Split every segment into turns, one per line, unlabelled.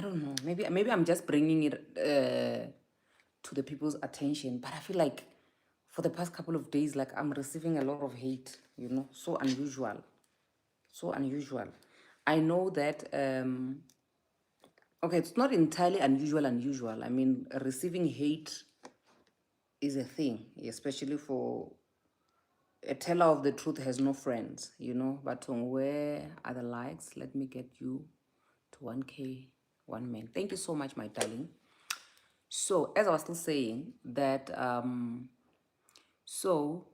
don't know. Maybe I'm just bringing it to the people's attention, but I feel like for the past couple of days, like I'm receiving a lot of hate. So unusual, so unusual. I know that. Okay, it's not entirely unusual. I mean, receiving hate is a thing, especially for a teller of the truth has no friends. But where are the likes? Let me get you to 1K, 1 man. Thank you so much, my darling. So, as I was still saying, that, so,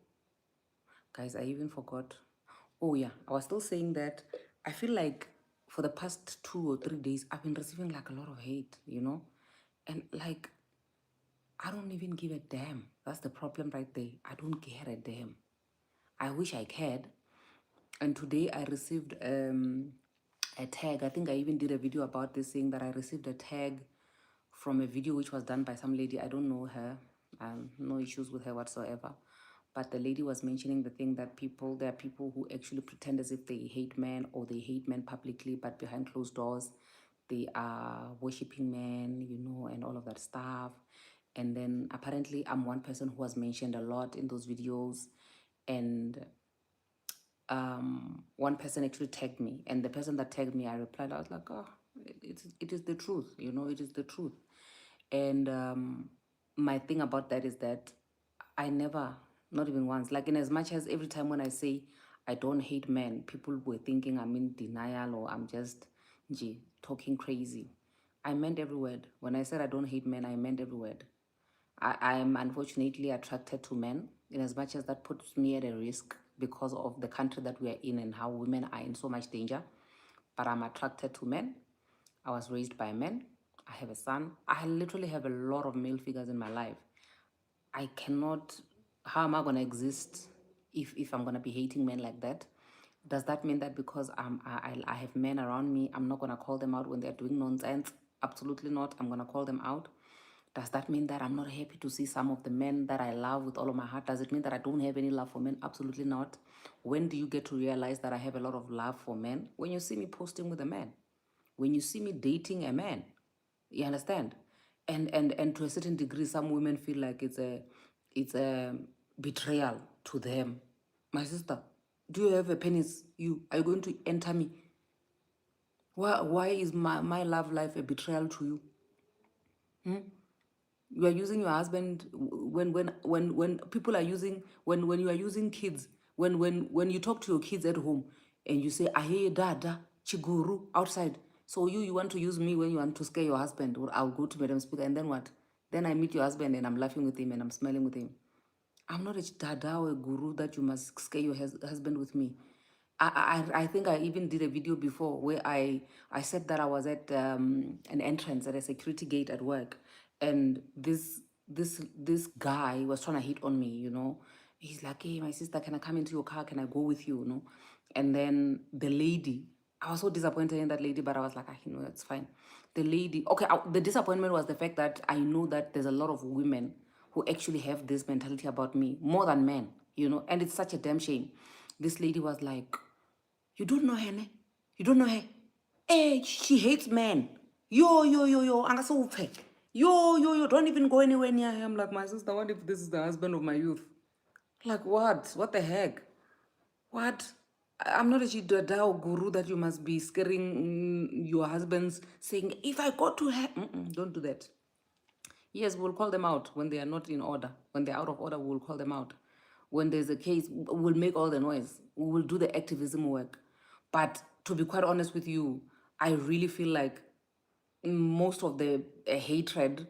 guys, I even forgot. Oh, yeah, I was still saying that I feel like for the past 2 or 3 days, I've been receiving like a lot of hate. And like, I don't even give a damn. That's the problem right there. I don't care a damn. I wish I cared. And today I received a tag. I think I even did a video about this, saying that I received a tag from a video which was done by some lady. I don't know her. No issues with her whatsoever. But the lady was mentioning the thing that there are people who actually pretend as if they hate men, or they hate men publicly, but behind closed doors, they are worshipping men, and all of that stuff. And then apparently I'm one person who was mentioned a lot in those videos. And one person actually tagged me, and the person that tagged me, I replied, I was like, oh, it is the truth. It is the truth. And my thing about that is that I never, not even once, like in as much as every time when I say I don't hate men, people were thinking I'm in denial, or I'm just talking crazy. I meant every word. When I said I don't hate men, I meant every word. I am unfortunately attracted to men, in as much as that puts me at a risk because of the country that we are in and how women are in so much danger. But I'm attracted to men. I was raised by men. I have a son. I literally have a lot of male figures in my life. I cannot, how am I going to exist if I'm going to be hating men like that? Does that mean that because I have men around me, I'm not going to call them out when they're doing nonsense? Absolutely not. I'm going to call them out. Does that mean that I'm not happy to see some of the men that I love with all of my heart? Does it mean that I don't have any love for men? Absolutely not. When do you get to realize that I have a lot of love for men? When you see me posting with a man, when you see me dating a man, you understand? And to a certain degree, some women feel like it's a betrayal to them. My sister, do you have a penis? Are you going to enter me? Why is my love life a betrayal to you? You are using your husband when people are using, when you are using kids, when you talk to your kids at home and you say, I hear dada chiguru outside. So you want to use me when you want to scare your husband, or I'll go to Madam Speaker, and then what? Then I meet your husband and I'm laughing with him and I'm smiling with him. I'm not a dada or a guru that you must scare your husband with me. I think I even did a video before where I said that I was at an entrance at a security gate at work, and this guy was trying to hit on me. He's like, hey, my sister, can I come into your car? Can I go with you? And then the lady, I was so disappointed in that lady, but I was like, that's fine. The lady, okay, the disappointment was the fact that I know that there's a lot of women who actually have this mentality about me more than men, and it's such a damn shame. This lady was like, you don't know her, ne? You don't know her. Hey, she hates men. Yo, angasuphe. Yo, don't even go anywhere near her. I'm like, my sister, what if this is the husband of my youth? Like, what? What the heck? What? I'm not a Dada or guru that you must be scaring your husbands, saying, if I go to her, don't do that. Yes, we'll call them out when they are not in order. When they're out of order, we'll call them out. When there's a case, we'll make all the noise. We will do the activism work. But to be quite honest with you, I really feel like most of the hatred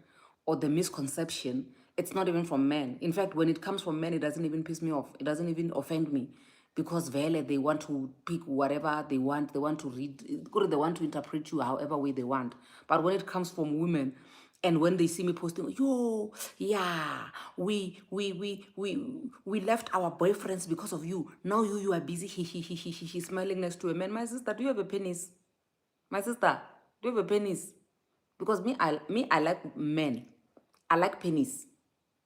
or the misconception, it's not even from men. In fact, when it comes from men, it doesn't even piss me off. It doesn't even offend me, because vele, they want to pick whatever they want. They want to read, they want to interpret you however way they want. But when it comes from women, and when they see me posting, yo, yeah, we left our boyfriends because of you. Now you are busy, he smiling next to a man. My sister, do you have a penis? My sister, do you have a penis? Because I like men. I like penis.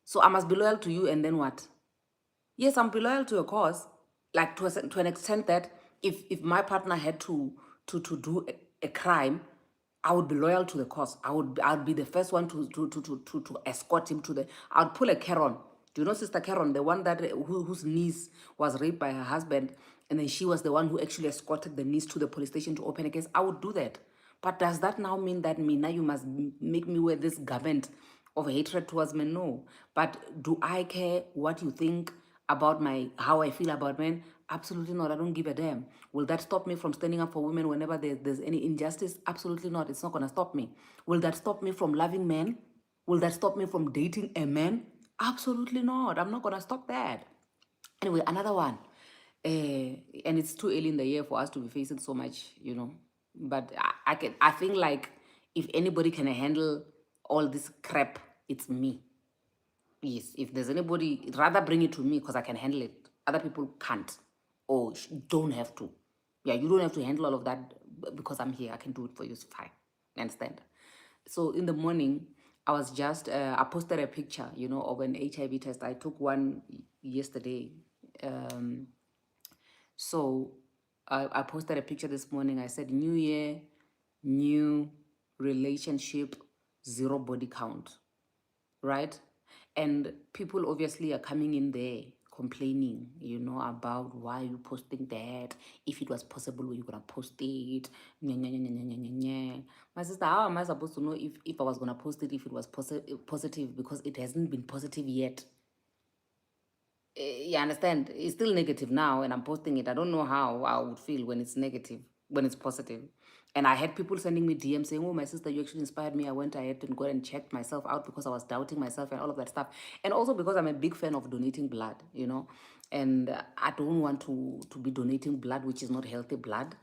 So I must be loyal to you, and then what? Yes, I'm be loyal to your cause. Like to an extent that if my partner had to do a crime, I would be loyal to the cause. I'd be the first one to escort him to the. I'd pull a Karen. Do you know Sister Karen, the one that whose niece was raped by her husband, and then she was the one who actually escorted the niece to the police station to open a case? I would do that. But does that now mean that me now you must make me wear this garment of hatred towards men? No. But do I care what you think about how I feel about men? Absolutely not. I don't give a damn. Will that stop me from standing up for women whenever there's any injustice? Absolutely not. It's not going to stop me. Will that stop me from loving men? Will that stop me from dating a man? Absolutely not. I'm not going to stop that. Anyway, another one. And it's too early in the year for us to be facing so much, But I think like if anybody can handle all this crap, it's me. Yes, if there's anybody, rather bring it to me because I can handle it. Other people can't or don't have to. Yeah, you don't have to handle all of that because I'm here. I can do it for you. It's fine. You understand? So in the morning, I was just, I posted a picture, of an HIV test. I took one yesterday. So I posted a picture this morning. I said, New Year, new relationship, 0 body count, right? And people obviously are coming in there complaining, about why you posting that. If it was possible, were you gonna post it? Nya, nya, nya, nya, nya, nya, nya. My sister, how am I supposed to know if I was gonna post it if it was positive? Because it hasn't been positive yet. You understand? It's still negative now, and I'm posting it. I don't know how I would feel when it's negative, when it's positive. And I had people sending me DMs saying, "Oh, my sister, you actually inspired me. I went ahead and go and checked myself out because I was doubting myself and all of that stuff." And also because I'm a big fan of donating blood, and I don't want to be donating blood which is not healthy blood.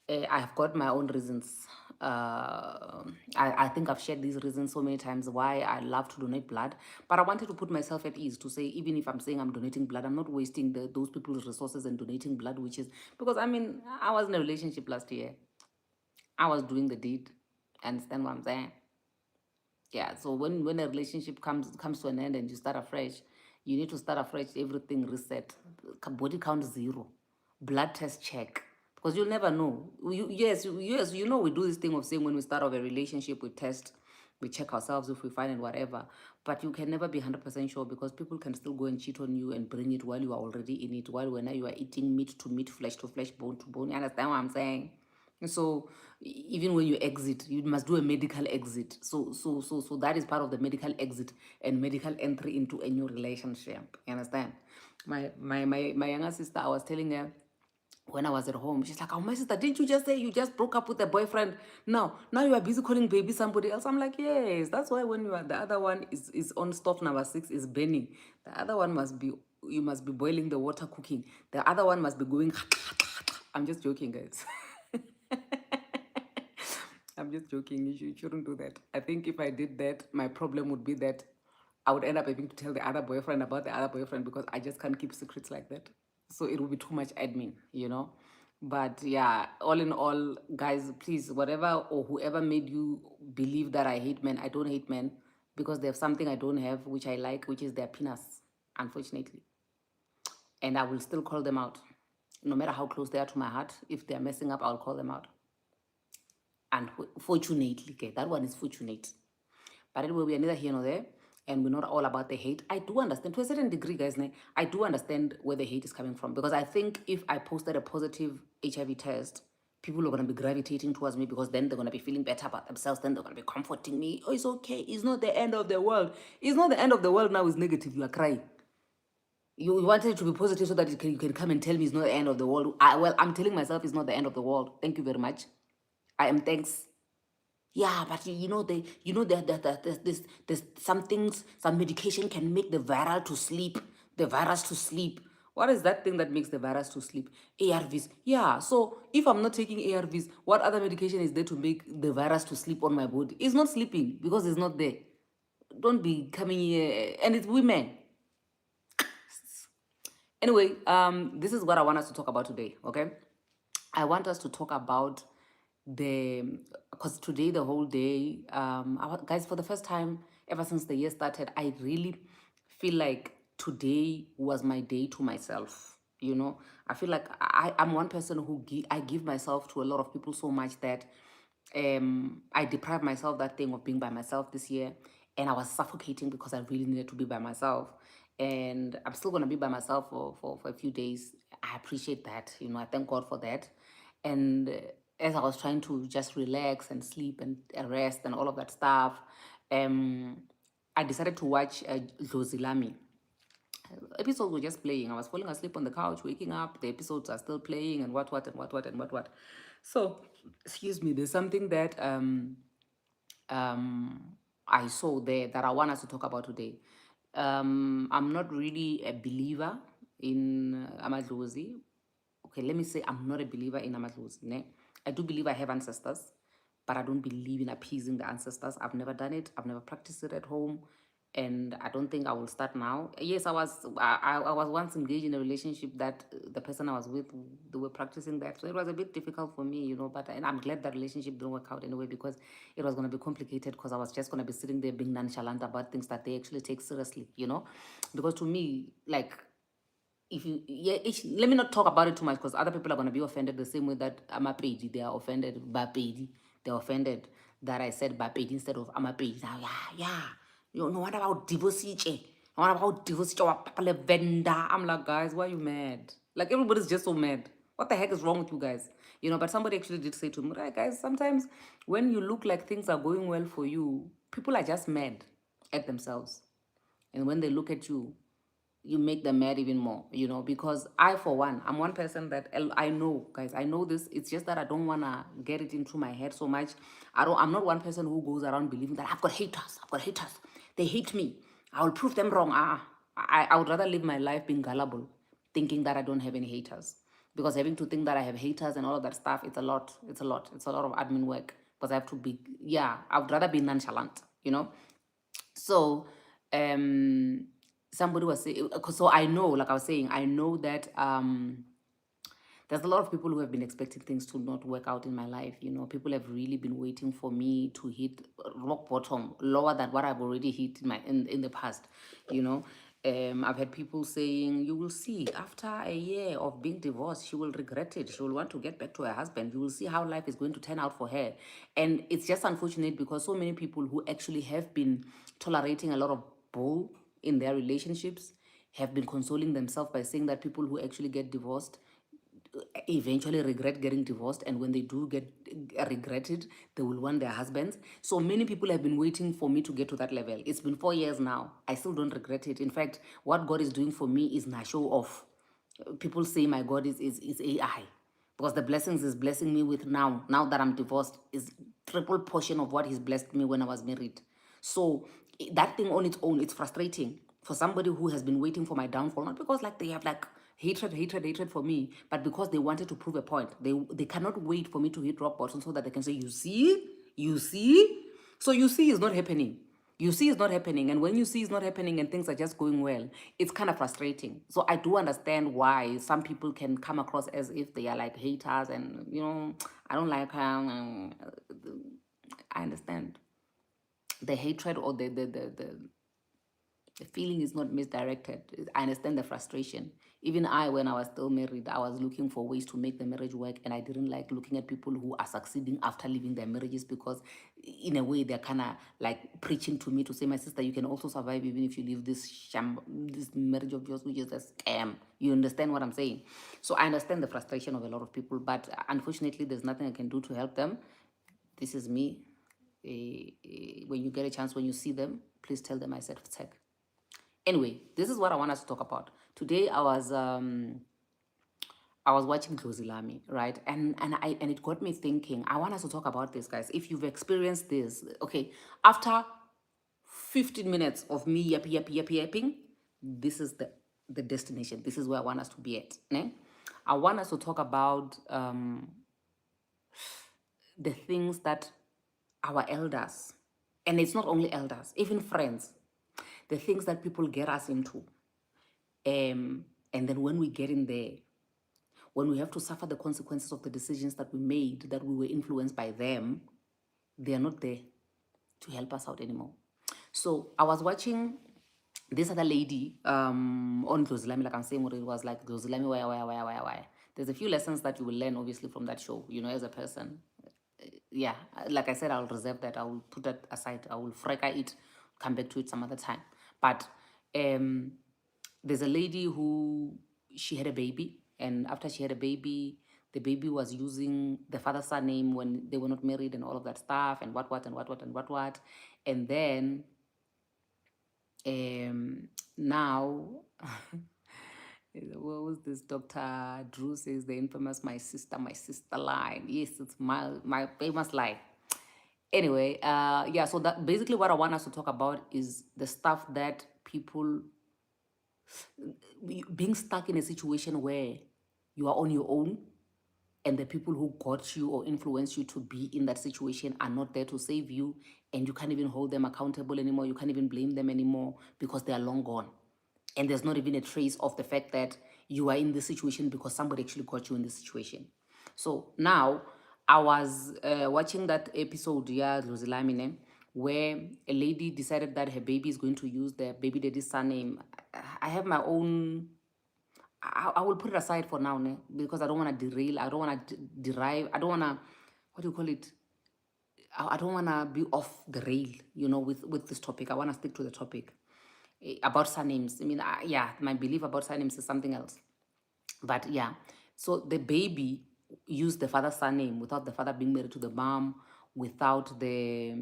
I've got my own reasons. I think I've shared these reasons so many times why I love to donate blood. But I wanted to put myself at ease to say, even if I'm saying I'm donating blood, I'm not wasting those people's resources and donating blood, which is because I was in a relationship last year. I was doing the deed. Understand what I'm saying? Yeah. So when a relationship comes to an end and you start afresh, you need to start afresh. Everything reset. Body count 0, blood test check. Because you'll never know. Yes, we do this thing of saying when we start off a relationship, we test, we check ourselves if we find it, whatever. But you can never be 100% sure because people can still go and cheat on you and bring it while you are already in it, while when you are eating meat to meat, flesh to flesh, bone to bone. You understand what I'm saying? So even when you exit, you must do a medical exit. So that is part of the medical exit and medical entry into a new relationship. You understand? My younger sister, I was telling her when I was at home, she's like, "Oh, my sister, didn't you just say you just broke up with a boyfriend? Now you are busy calling baby somebody else." I'm like, "Yes, that's why when the other one is on stove number 6 is burning. The other one you must be boiling the water, cooking. The other one must be going." I'm just joking, guys. I'm just joking. You shouldn't do that. I think if I did that, my problem would be that I would end up having to tell the other boyfriend about the other boyfriend because I just can't keep secrets like that. So it will be too much admin. But yeah, all in all, guys, please, whatever or whoever made you believe that I hate men, I don't hate men because they have something I don't have, which I like, which is their penis, unfortunately. And I will still call them out. No matter how close they are to my heart, if they're messing up, I'll call them out. And fortunately, okay, that one is fortunate. But anyway, we are neither here nor there, and we're not all about the hate. I do understand, to a certain degree, guys, I do understand where the hate is coming from. Because I think if I posted a positive HIV test, people are going to be gravitating towards me because then they're going to be feeling better about themselves. Then they're going to be comforting me. "Oh, it's okay. It's not the end of the world." It's not the end of the world now. It's negative. You are crying. You wanted it to be positive so that you can come and tell me it's not the end of the world. Well, I'm telling myself it's not the end of the world. Thank you very much. I am thanks. Yeah, but there's some things, some medication can make the virus to sleep. What is that thing that makes the virus to sleep? ARVs. Yeah, so if I'm not taking ARVs, what other medication is there to make the virus to sleep on my body? It's not sleeping because it's not there. Don't be coming here, and it's women. Anyway, this is what I want us to talk about today, okay? I want us to talk about because today, the whole day, guys, for the first time ever since the year started, I really feel like today was my day to myself. I feel like I'm one person who I give myself to a lot of people so much that I deprived myself that thing of being by myself this year, and I was suffocating because I really needed to be by myself. And I'm still gonna be by myself for a few days. I appreciate that, I thank God for that. And as I was trying to just relax and sleep and rest and all of that stuff, um, I decided to watch Zozilami. Episodes were just playing. I was falling asleep on the couch, waking up. The episodes are still playing, and what. So, excuse me. There's something that um, I saw there that I want us to talk about today. I'm not really a believer in Amadlozi. Okay, let me say I'm not a believer in Amadlozi. Ne? I do believe I have ancestors, but I don't believe in appeasing the ancestors. I've never done it. I've never practiced it at home, and I don't think I will start now. Yes, I was once engaged in a relationship that the person I was with, they were practicing that, so it was a bit difficult for me, But and I'm glad that relationship didn't work out anyway, because it was going to be complicated, because I was just going to be sitting there being nonchalant about things that they actually take seriously, Because to me, like, if you let me not talk about it too much, because other people are going to be offended the same way that Amapedi, they are offended by Pedi. They're offended that I said Bapedi instead of Amapedi. Yeah. No, what about divorce? What about divorce? Vendor. I'm like, guys, why are you mad? Like, everybody's just so mad. What the heck is wrong with you guys? But somebody actually did say to me, right, guys, sometimes when you look like things are going well for you, people are just mad at themselves. And when they look at you, you make them mad even more, because I, for one, I'm one person that I know, guys, I know this. It's just that I don't want to get it into my head so much. I'm not one person who goes around believing that I've got haters. They hate me. I will prove them wrong. I would rather live my life being gullible, thinking that I don't have any haters. Because having to think that I have haters and all of that stuff, it's a lot. It's a lot of admin work. Because I have to be, I would rather be nonchalant. So, somebody was saying, so I know, like I was saying, I know that there's a lot of people who have been expecting things to not work out in my life. People have really been waiting for me to hit rock bottom, lower than what I've already hit in the past. I've had people saying, you will see, after a year of being divorced, she will regret it. She will want to get back to her husband. You will see how life is going to turn out for her. And it's just unfortunate, because so many people who actually have been tolerating a lot of bull in their relationships have been consoling themselves by saying that people who actually get divorced eventually regret getting divorced, and when they do get regretted, they will want their husbands. So many people have been waiting for me to get to that level. It's been 4 years now. I still don't regret it. In fact, what God is doing for me is not show off. People say my God is AI, because the blessings is blessing me with now that I'm divorced, is triple portion of what he's blessed me when I was married. So that thing on its own, it's frustrating for somebody who has been waiting for my downfall, not because like they have like hatred for me, but because they wanted to prove a point. They cannot wait for me to hit rock bottom so that they can say, you see. So you see is not happening. You see it's not happening. And when you see it's not happening and things are just going well, it's kind of frustrating. So I do understand why some people can come across as if they are like haters and, I don't like her. I understand. The hatred or the feeling is not misdirected. I understand the frustration. Even I, when I was still married, I was looking for ways to make the marriage work, and I didn't like looking at people who are succeeding after leaving their marriages, because in a way they're kind of like preaching to me to say, my sister, you can also survive even if you leave this this marriage of yours, which is a scam. You understand what I'm saying? So I understand the frustration of a lot of people, but unfortunately there's nothing I can do to help them. This is me. When you get a chance, when you see them, please tell them I said tech. Anyway, this is what I want us to talk about. Today I was watching Dlozilami, right? And it got me thinking. I want us to talk about this, guys. If you've experienced this, okay, after 15 minutes of me yapping, this is the destination. This is where I want us to be at. Ne? I want us to talk about the things that our elders, and it's not only elders, even friends, the things that people get us into. And then when we get in there, when we have to suffer the consequences of the decisions that we made, that we were influenced by them, they are not there to help us out anymore. So I was watching this other lady on Dlozilami, like I'm saying, what it was like, Dlozilami, why. There's a few lessons that you will learn, obviously, from that show, as a person. yeah, like I said, I'll reserve that. I will put that aside. I will freka it, come back to it some other time. But um, there's a lady who she had a baby, and after she had a baby, the baby was using the father's surname when they were not married and all of that stuff and what and what. And then now what was this? Dr. Drew says the infamous my sister line. Yes, it's my famous line. Anyway, yeah, so that basically what I want us to talk about is the stuff that people being stuck in a situation where you are on your own and the people who got you or influenced you to be in that situation are not there to save you, and you can't even hold them accountable anymore. You can't even blame them anymore because they are long gone. And there's not even a trace of the fact that you are in this situation because somebody actually got you in this situation. So now I was watching that episode, yeah, Luzilamine, where a lady decided that her baby is going to use their baby daddy's surname. I have my own. I will put it aside for now, ne? Because I don't want to derail. I don't want to derive. I don't want to, what do you call it? I don't want to be off the rail, with this topic. I want to stick to the topic about surnames. I mean, yeah, my belief about surnames is something else. But yeah, so the baby used the father's surname without the father being married to the mom, without the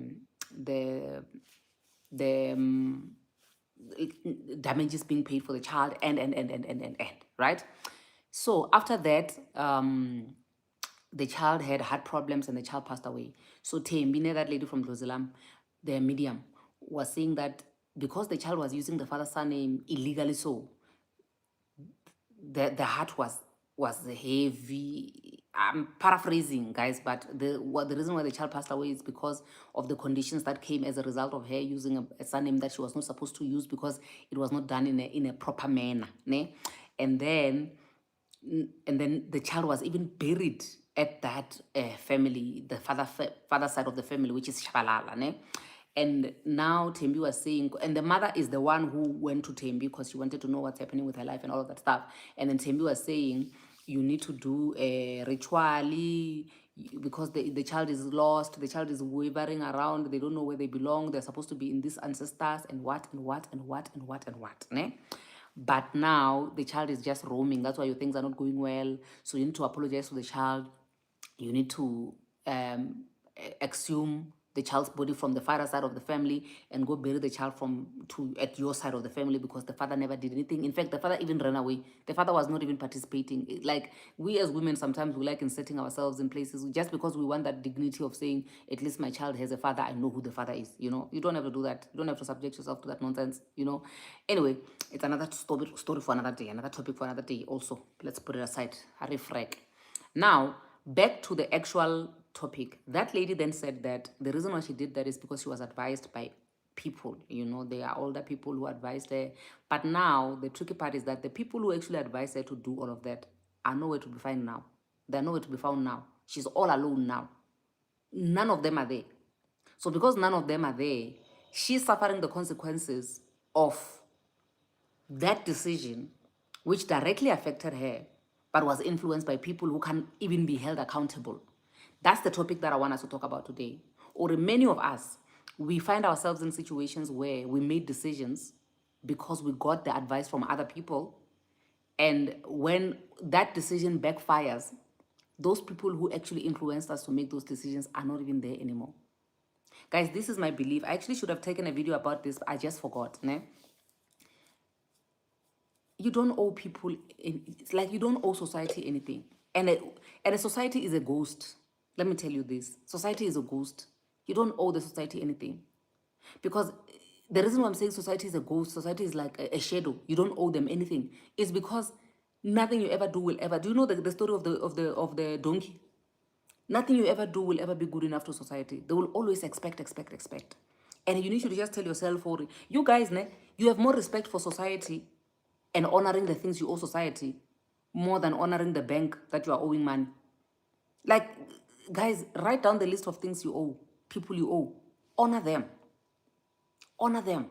damages being paid for the child, and right. So after that, the child had heart problems and the child passed away. So Tembine, that lady from Jerusalem, the medium, was saying that because the child was using the father's surname illegally, so the heart was heavy. I'm paraphrasing, guys, but the reason why the child passed away is because of the conditions that came as a result of her using a surname that she was not supposed to use because it was not done in a proper manner, ne? And then the child was even buried at that family, the father side of the family, which is Shabalala, ne? And now Tembi was saying, and the mother is the one who went to Tembi because she wanted to know what's happening with her life and all of that stuff. And then Tembi was saying, you need to do a ritual because the child is lost, the child is wavering around, they don't know where they belong, they're supposed to be in these ancestors and what. Ne? But now the child is just roaming. That's why your things are not going well. So you need to apologize to the child. You need to exhume the child's body from the father side of the family and go bury the child at your side of the family because the father never did anything. In fact, the father even ran away. The father was not even participating. Like, we as women, sometimes we like inserting ourselves in places just because we want that dignity of saying, at least my child has a father, I know who the father is. You don't have to do that. You don't have to subject yourself to that nonsense. Anyway, it's another story for another day, another topic for another day also. Let's put it aside. Harry Frek. Now, back to the actual topic. That lady then said that the reason why she did that is because she was advised by people. They are older people who advised her. But now, the tricky part is that the people who actually advised her to do all of that are nowhere to be found now. They're nowhere to be found now. She's all alone now. None of them are there. So because none of them are there, she's suffering the consequences of that decision, which directly affected her, but was influenced by people who can't even be held accountable. That's the topic that I want us to talk about today. Or many of us, we find ourselves in situations where we made decisions because we got the advice from other people. And when that decision backfires, those people who actually influenced us to make those decisions are not even there anymore. Guys, this is my belief. I actually should have taken a video about this, but I just forgot. Ne? You don't owe people, it's like you don't owe society anything. And a society is a ghost. Let me tell you this. Society is a ghost. You don't owe the society anything. Because the reason why I'm saying society is a ghost, society is like a shadow. You don't owe them anything. It's because nothing you ever do will ever. Do you know the story of the donkey? Nothing you ever do will ever be good enough to society. They will always expect. And you need to just tell yourself, you guys, you have more respect for society and honoring the things you owe society more than honoring the bank that you are owing money. Like, guys, write down the list of things you owe, people you owe. Honor them. Honor them.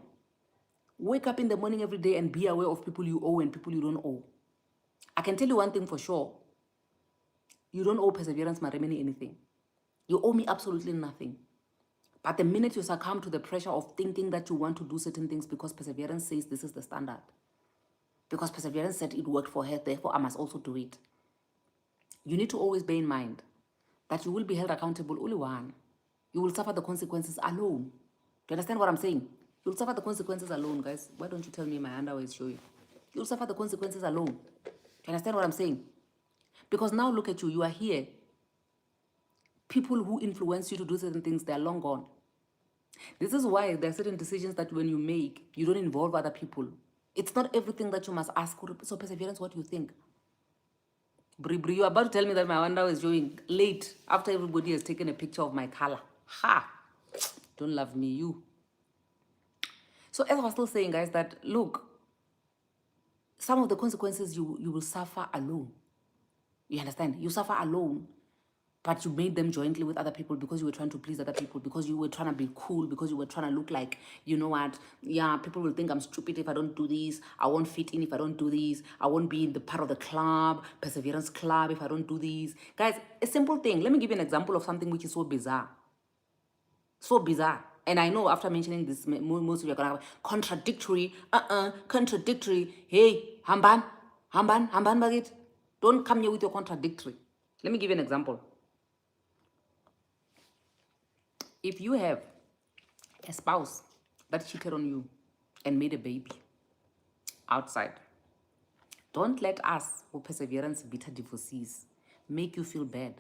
Wake up in the morning every day and be aware of people you owe and people you don't owe. I can tell you one thing for sure. You don't owe Perseverance Maremeni anything. You owe me absolutely nothing. But the minute you succumb to the pressure of thinking that you want to do certain things because perseverance says this is the standard, because perseverance said it worked for her, therefore I must also do it. You need to always bear in mind that you will be held accountable only one. You will suffer the consequences alone. Do you understand what I'm saying? You'll suffer the consequences alone, guys. Why don't you tell me my underwear is showing? You'll suffer the consequences alone. Do you understand what I'm saying? Because now look at you. You are here. People who influence you to do certain things, they're long gone. This is why there are certain decisions that when you make, you don't involve other people. It's not everything that you must ask. So perseverance, what do you think? Bri, you're about to tell me that my underwear is showing late after everybody has taken a picture of my color. Ha! Don't love me, you. So as I was still saying, guys, that look, some of the consequences you will suffer alone. You understand? You suffer alone, but you made them jointly with other people because you were trying to please other people, because you were trying to be cool, because you were trying to look like, you know what, yeah, people will think I'm stupid if I don't do this. I won't fit in if I don't do this. I won't be in the part of the club, perseverance club, if I don't do this. Guys, a simple thing. Let me give you an example of something which is so bizarre. So bizarre. And I know after mentioning this, most of you are going to have contradictory, contradictory. Hey, Hamban, Bagit. Don't come here with your contradictory. Let me give you an example. If you have a spouse that cheated on you and made a baby outside, don't let us, who perseverance bitter divorcees, make you feel bad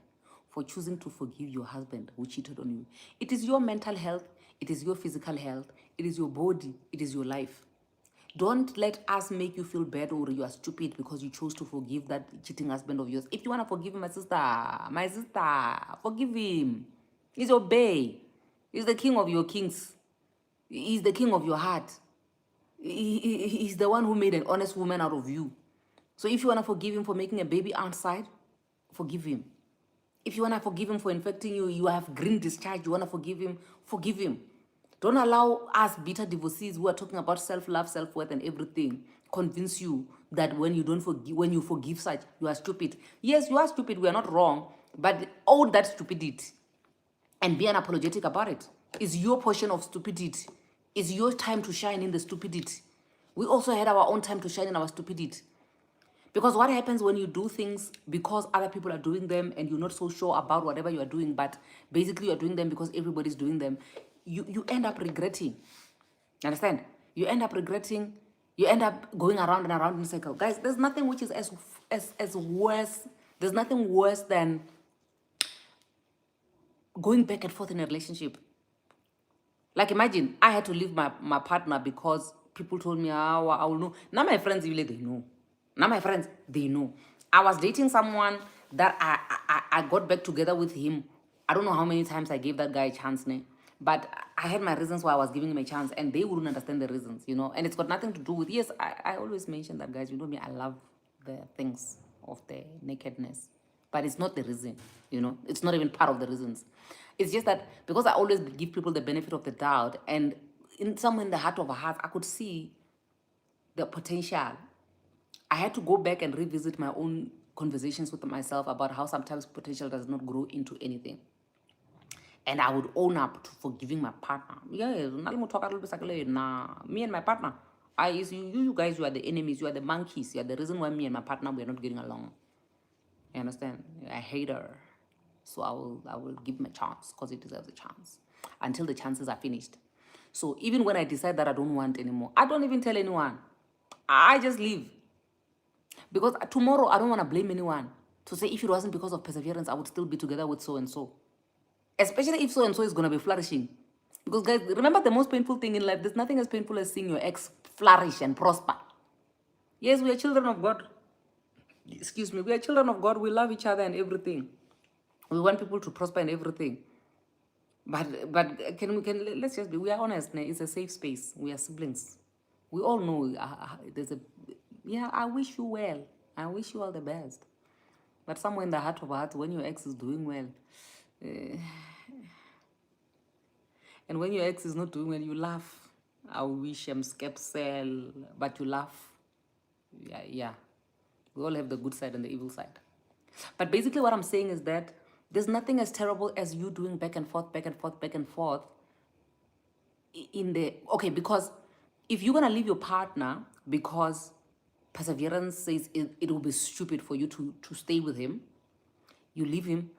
for choosing to forgive your husband who cheated on you. It is your mental health, it is your physical health, it is your body, it is your life. Don't let us make you feel bad or you are stupid because you chose to forgive that cheating husband of yours. If you want to forgive him, my sister, forgive him. He's your bae. He's the king of your kings. He's the king of your heart. He's the one who made an honest woman out of you. So if you want to forgive him for making a baby outside, forgive him. If you want to forgive him for infecting you, you have green discharge, you want to forgive him, forgive him. Don't allow us bitter divorcees who are talking about self-love, self-worth, and everything convince you that when you don't forgive, when you forgive such, you are stupid. Yes, you are stupid. We are not wrong, but own that stupidity and be unapologetic about it. It's your portion of stupidity. It's your time to shine in the stupidity. We also had our own time to shine in our stupidity. Because what happens when you do things because other people are doing them and you're not so sure about whatever you are doing, but basically you're doing them because everybody's doing them, you end up regretting. You understand? You end up regretting. You end up going around and around in a circle. Guys, there's nothing which is as worse. There's nothing worse than going back and forth in a relationship. Like imagine I had to leave my partner because people told me, oh, I will know. Now my friends, really, they know. Now my friends, they know. I was dating someone that I got back together with him. I don't know how many times I gave that guy a chance, but I had my reasons why I was giving him a chance, and they wouldn't understand the reasons, you know. And it's got nothing to do with, yes, I always mention that, guys, you know me, I love the things of the nakedness. But it's not the reason, you know. It's not even part of the reasons. It's just that because I always give people the benefit of the doubt, and somewhere in the heart of a heart, I could see the potential. I had to go back and revisit my own conversations with myself about how sometimes potential does not grow into anything. And I would own up to forgiving my partner. Yeah, nah, me and my partner. You guys, you are the enemies, you are the monkeys, you are the reason why me and my partner, we are not getting along. You understand? I hate her. So I will give him a chance because he deserves a chance until the chances are finished. So even when I decide that I don't want anymore, I don't even tell anyone. I just leave. Because tomorrow I don't want to blame anyone to say if it wasn't because of perseverance, I would still be together with so-and-so. Especially if so-and-so is going to be flourishing. Because guys, remember the most painful thing in life, there's nothing as painful as seeing your ex flourish and prosper. Yes, we are children of God. Excuse me, we are children of God. We love each other and everything. We want people to prosper and everything. But let's just be, we are honest. It's a safe space. We are siblings. We all know I wish you well. I wish you all the best. But somewhere in the heart of hearts, when your ex is doing well, and when your ex is not doing well, you laugh. I wish I'm skepsel, but you laugh. Yeah. We all have the good side and the evil side. But basically what I'm saying is that There's nothing as terrible as you doing back and forth, back and forth, back and forth in the, okay, because if you're going to leave your partner because perseverance says it will be stupid for you to stay with him, you leave him.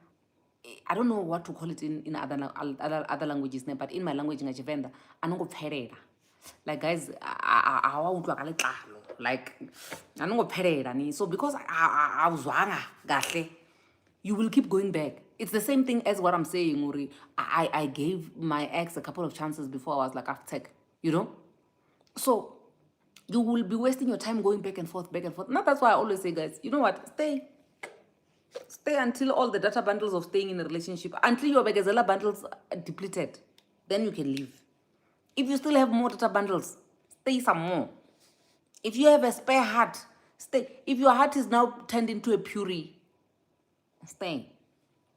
I don't know what to call it in other languages, but in my language, in Chivenda, I don't go like guys, I want to like I don't go so because I was gahle, you will keep going back. It's the same thing as what I'm saying, Uri. I gave my ex a couple of chances before I was like, after tech, you know? So you will be wasting your time going back and forth, back and forth. Now that's why I always say, guys, you know what? Stay until all the data bundles of staying in a relationship, until your Begazella bundles are depleted. Then you can leave. If you still have more data bundles, stay some more. If you have a spare heart, stay. If your heart is now turned into a puree, stay.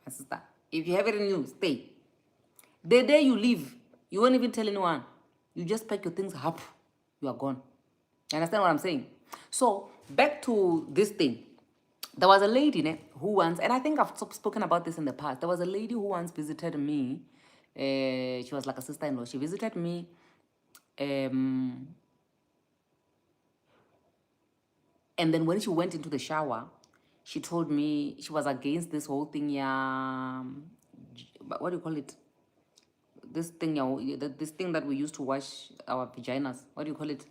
My sister. If you have it in you, stay. The day you leave, you won't even tell anyone. You just pack your things up. You are gone. You understand what I'm saying? So, back to this thing. There was a lady who once, and I think I've spoken about this in the past. There was a lady who once visited me. She was like a sister-in-law. She visited me. And then when she went into the shower, she told me she was against this whole thing. Yeah, what do you call it? This thing, this thing that we use to wash our vaginas. What do you call it?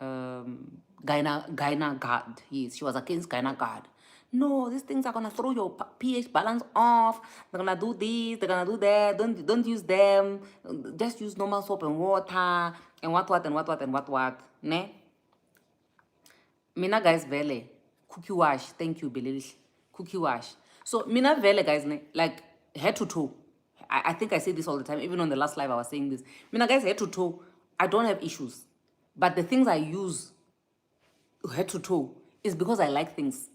Gyna guard. Yes, she was against gyna guard. No, these things are gonna throw your pH balance off. They're gonna do this. They're gonna do that. Don't use them. Just use normal soap and water and what. Ne? Mina guys vele cookie wash. Thank you, Billy. Cookie wash. So mina vele guys like head to toe. I think I say this all the time. Even on the last live I was saying this. Mina guys head to toe. I don't have issues. But the things I use head to toe is because I like things.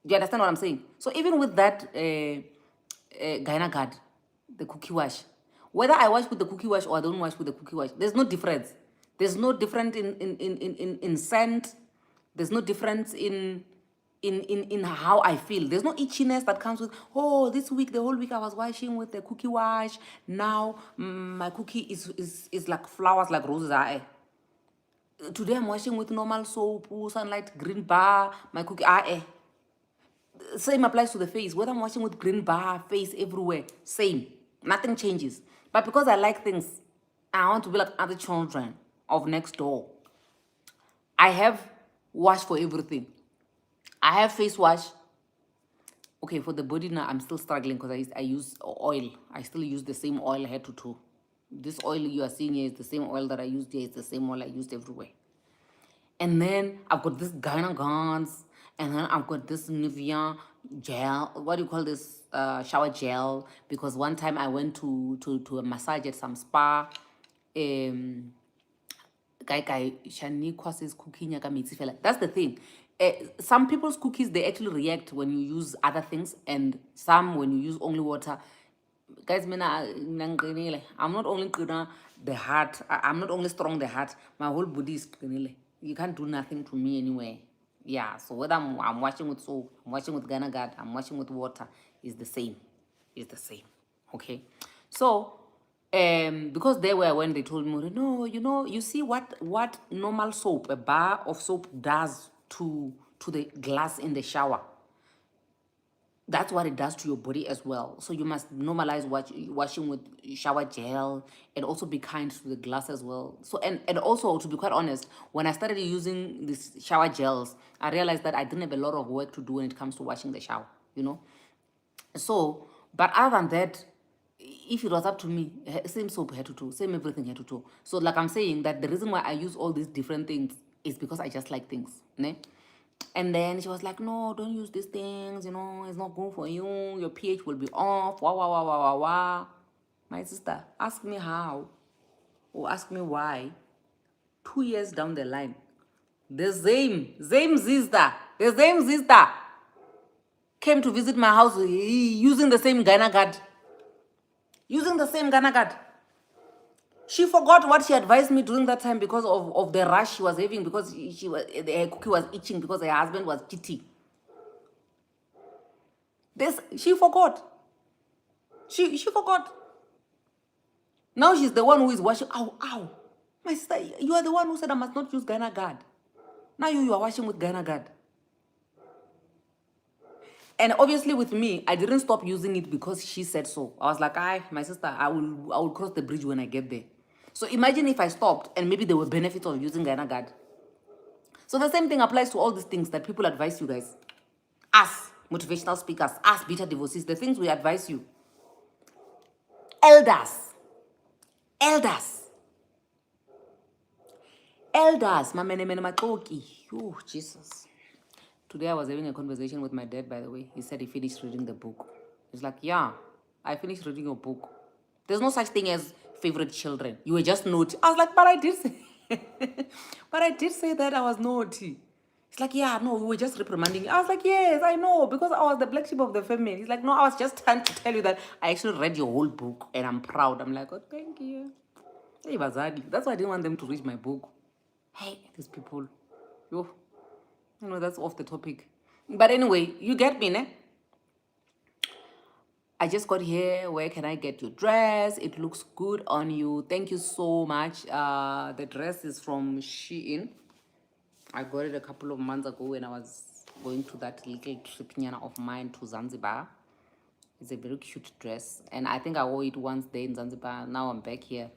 Do you understand what I'm saying? So even with that Gyna Guard, the cookie wash, whether I wash with the cookie wash or I don't wash with the cookie wash, there's no difference. There's no difference in scent. There's no difference in how I feel. There's no itchiness that comes with, oh, this week, the whole week I was washing with the cookie wash. Now my cookie is like flowers, like roses. Today I'm washing with normal soap, Sunlight, Green Bar, my cookie. Same applies to the face. Whether I'm washing with Green Bar, face everywhere, same. Nothing changes. But because I like things, I want to be like other children of next door. I have wash for everything. I have face wash. Okay, for the body now, I'm still struggling because I use oil. I still use the same oil head to toe. This oil you are seeing here is the same oil that I used here. It's the same oil I used everywhere. And then I've got this Gyna Guards. And then I've got this Nivea gel. What do you call this? Shower gel. Because one time I went to a massage at some spa. That's the thing. Some people's cookies, they actually react when you use other things. And some when you use only water. Guys, I'm not only the heart. I'm not only strong the heart. My whole body is you can't do nothing to me anyway. Yeah, so whether I'm washing with soap, I'm washing with Gyna Guard, I'm washing with water, is the same. It's the same. Okay. So because they were when they told me, no, you see what normal soap, a bar of soap does to the glass in the shower. That's what it does to your body as well. So you must normalize washing with shower gel and also be kind to the glass as well. So and also, to be quite honest, when I started using these shower gels, I realized that I didn't have a lot of work to do when it comes to washing the shower, So, but other than that, if it was up to me, same soap head to toe, same everything head to toe. So like I'm saying that the reason why I use all these different things is because I just like things, ne? And then she was like, no, don't use these things, it's not good for you. Your pH will be off. Wah. My sister, ask me how or ask me why. 2 years down the line, the same sister came to visit my house using the same Gyna Guard. She forgot what she advised me during that time because of the rush she was having, because her cookie was itching because her husband was cheating. She forgot. She forgot. Now she's the one who is washing. Ow, ow. My sister, you are the one who said I must not use Ghana Guard. Now you are washing with Ghana Guard. And obviously with me, I didn't stop using it because she said so. I was like, my sister, I will cross the bridge when I get there. So imagine if I stopped and maybe there were benefits of using Ghana Guard. So the same thing applies to all these things that people advise you guys. Us, motivational speakers, us, beta divorcees, the things we advise you. Elders, mamene matoki. Oh, Jesus. Today I was having a conversation with my dad, by the way. He said he finished reading the book. He's like, yeah, I finished reading your book. There's no such thing as favorite children. You were just naughty. I was like, but I did say, but I did say that I was naughty. He's like, yeah, no, we were just reprimanding you. I was like, yes, I know, because I was the black sheep of the family. He's like, no, I was just trying to tell you that I actually read your whole book and I'm proud. I'm like, oh, thank you. Hey, Bazadi. That's why I didn't want them to read my book. Hey, these people. Yo. I know that's off the topic. But anyway, you get me, ne? I just got here. Where can I get your dress? It looks good on you. Thank you so much. The dress is from Shein. I got it a couple of months ago when I was going to that little trip of mine to Zanzibar. It's a very cute dress. And I think I wore it once there in Zanzibar. Now I'm back here.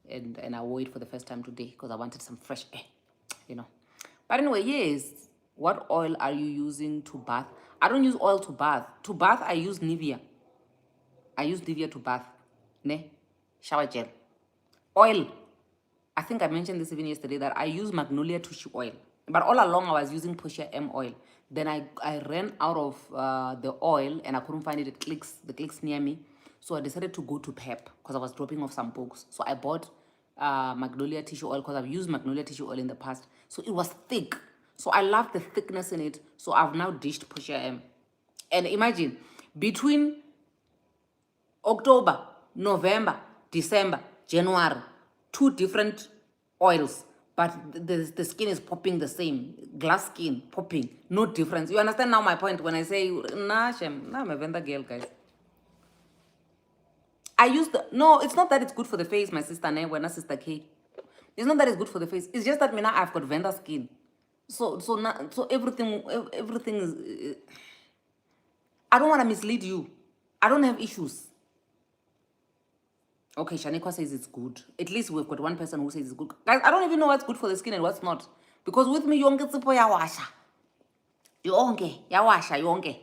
And I wore it for the first time today because I wanted some fresh air, you know. But anyway, yes. What oil are you using to bath? I don't use oil to bath. To bath, I use Nivea. I use Nivea to bath. Ne? Shower gel. Oil. I think I mentioned this even yesterday that I use Magnolia Tissue Oil. But all along, I was using Portia M oil. Then I ran out of the oil and I couldn't find it at the clicks near me. So I decided to go to Pep because I was dropping off some books. So I bought Magnolia Tissue Oil because I've used Magnolia Tissue Oil in the past. So it was thick. So I love the thickness in it. So I've now dished Portia M. And imagine, between October, November, December, January, 2 different oils, but the skin is popping the same. Glass skin, popping, no difference. You understand now my point when I say, nah, Shem, nah, I'm a vendor girl, guys. I use no, it's not that it's good for the face, my sister, we're not sister K. It's not that it's good for the face. It's just that me now I've got vendor skin. So everything is, I don't want to mislead you. I don't have issues. Okay, Shanikwa says it's good. At least we've got one person who says it's good. Guys, I don't even know what's good for the skin and what's not. Because with me, yonke tsipo ya washa. Yonke, ya washa, yonke.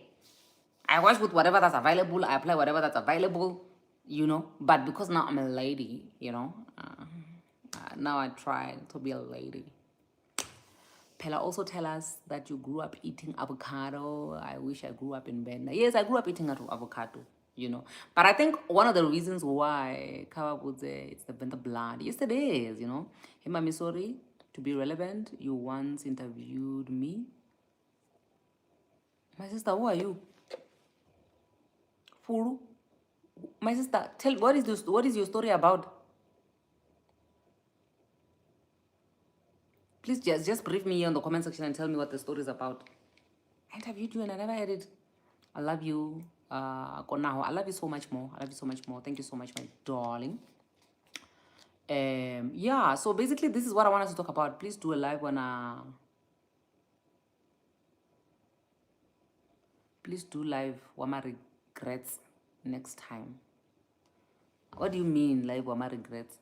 I wash with whatever that's available. I apply whatever that's available, you know. But because now I'm a lady, you know, now I try to be a lady. Pella also tell us that you grew up eating avocado. I wish I grew up in Benda. Yes, I grew up eating avocado, you know. But I think one of the reasons why Kawabudze, it's the Benda blood. Yes, it is, you know. Hey, Mami, sorry, to be relevant, you once interviewed me. My sister, who are you? Furu? My sister, tell what is your story about? Please just brief me here in the comment section and tell me what the story is about. I interviewed you and I never had it. I love you. Konaho. I love you so much more. I love you so much more. Thank you so much, my darling. Yeah, so basically this is what I wanted to talk about. Please do a live when please do live Wama regrets next time. What do you mean live Wama regrets?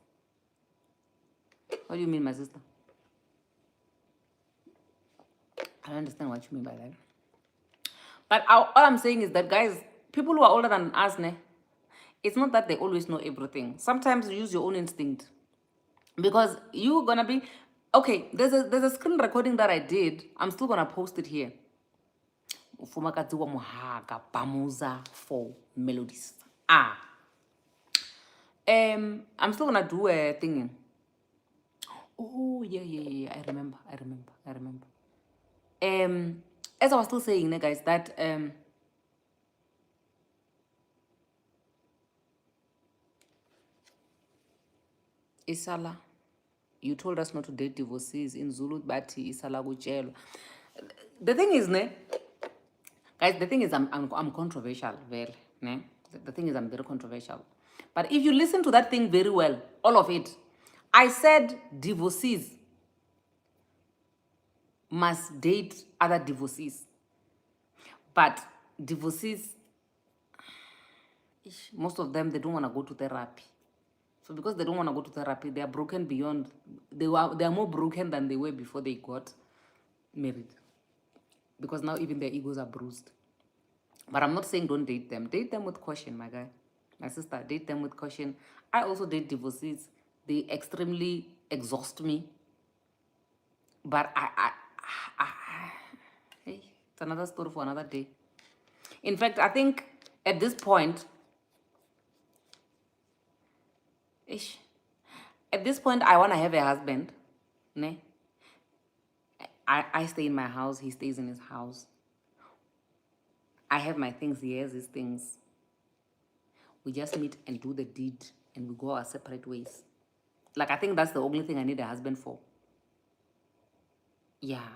What do you mean, my sister? I don't understand what you mean by that. But all I'm saying is that, guys, people who are older than us, it's not that they always know everything. Sometimes you use your own instinct. Because you're going to be... Okay, there's a screen recording that I did. I'm still going to post it here. Fumakatiwa Muhaga Bamuza for melodies. I'm still going to do a thing. Oh, yeah. I remember. As I was still saying, guys, that Isala, you told us not to date divorcees in Zulu, but Isala Guchelo. The thing is, guys, Guys, the thing is, I'm controversial, well, ne? The thing is, I'm very controversial. But if you listen to that thing very well, all of it, I said divorcees must date other divorcees. But divorcees, most of them, they don't want to go to therapy. So because they don't want to go to therapy, they are broken beyond, they are more broken than they were before they got married. Because now even their egos are bruised. But I'm not saying don't date them. Date them with caution, my guy. My sister, date them with caution. I also date divorcees. They extremely exhaust me. But hey, it's another story for another day. In fact, I think at this point, I want to have a husband. Ne? I stay in my house. He stays in his house. I have my things. He has his things. We just meet and do the deed and we go our separate ways. Like, I think that's the only thing I need a husband for. Yeah.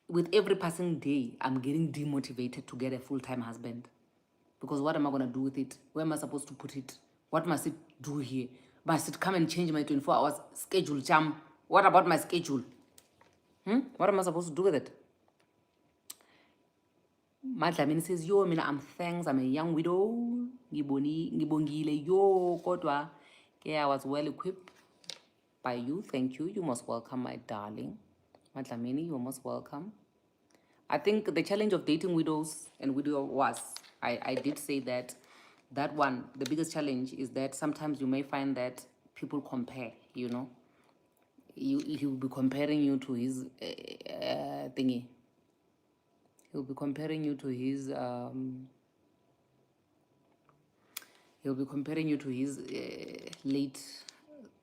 With every passing day, I'm getting demotivated to get a full-time husband. Because what am I going to do with it? Where am I supposed to put it? What must it do here? Must it come and change my 24 hours schedule, cham? What about my schedule? What am I supposed to do with it? Madlamini says, yo, mina, I'm thanks. I'm a young widow. Ngibongile, yo, kodwa. Okay, I was well equipped by you. Thank you. You most welcome, my darling. Madlamini, you're most welcome. I think the challenge of dating widows and widowers, I did say that one, the biggest challenge is that sometimes you may find that people compare, you know. He will be comparing you to his thingy. He'll be comparing you to his late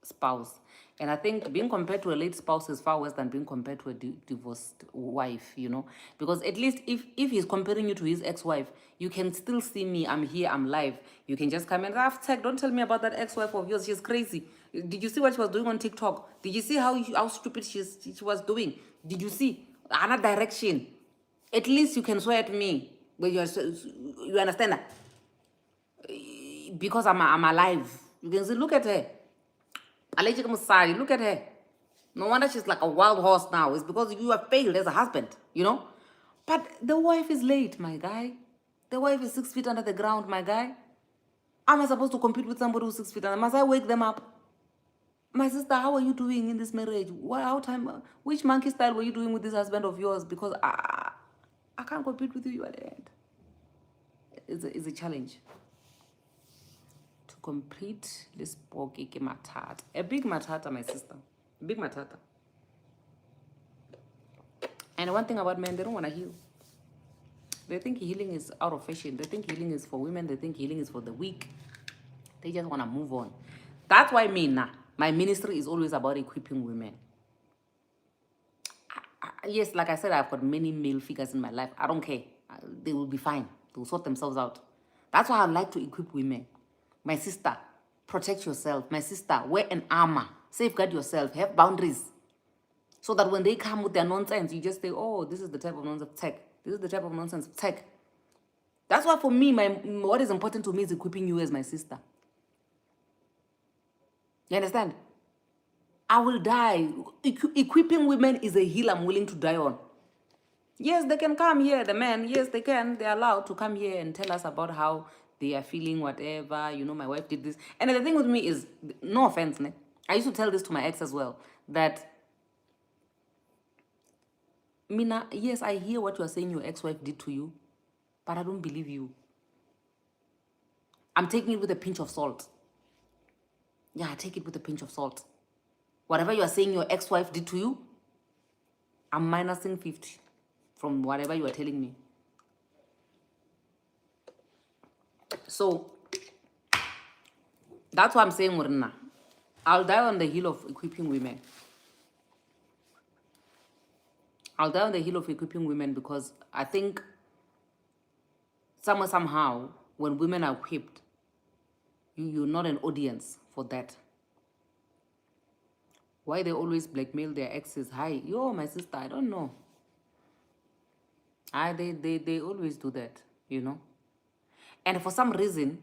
spouse. And I think being compared to a late spouse is far worse than being compared to a divorced wife, you know. Because at least if he's comparing you to his ex-wife, you can still see me. I'm here, I'm live. You can just come and don't tell me about that ex-wife of yours. She's crazy. Did you see what she was doing on TikTok? Did you see how stupid she was doing? Did you see another direction? At least you can swear at me. But you understand that? Because I'm alive. You can see, look at her. Look at her. No wonder she's like a wild horse now. It's because you have failed as a husband, you know? But the wife is late, my guy. The wife is 6 feet under the ground, my guy. Am I supposed to compete with somebody who's 6 feet under? Must I wake them up? My sister, how are you doing in this marriage? Which monkey style were you doing with this husband of yours? Because I can't compete with you at the end. It's a challenge. To complete this bogeke matata. A big matata, my sister. A big matata. And one thing about men, they don't want to heal. They think healing is out of fashion. They think healing is for women. They think healing is for the weak. They just want to move on. That's why my ministry is always about equipping women. Yes, like I said, I've got many male figures in my life. I don't care. They will be fine. They will sort themselves out. That's why I like to equip women. My sister, protect yourself. My sister, wear an armor. Safeguard yourself. Have boundaries. So that when they come with their nonsense, you just say, oh, this is the type of nonsense, tech. This is the type of nonsense, tech. That's why for me, what is important to me is equipping you as my sister. You understand? I will die. Equipping women is a hill I'm willing to die on. Yes, they can come here, the men. Yes, they can. They're allowed to come here and tell us about how they are feeling, whatever. You know, my wife did this. And the thing with me is, no offense, ne? I used to tell this to my ex as well, that, Mina, yes, I hear what you are saying your ex-wife did to you, but I don't believe you. I'm taking it with a pinch of salt. Yeah, I take it with a pinch of salt. Whatever you are saying your ex-wife did to you, I'm minusing 50 from whatever you are telling me. So, that's why I'm saying, Murna, I'll die on the hill of equipping women. I'll die on the hill of equipping women because I think somehow, when women are equipped, you're not an audience for that. Why they always blackmail their exes? Hi, yo, my sister, I don't know. They always do that, you know. And for some reason,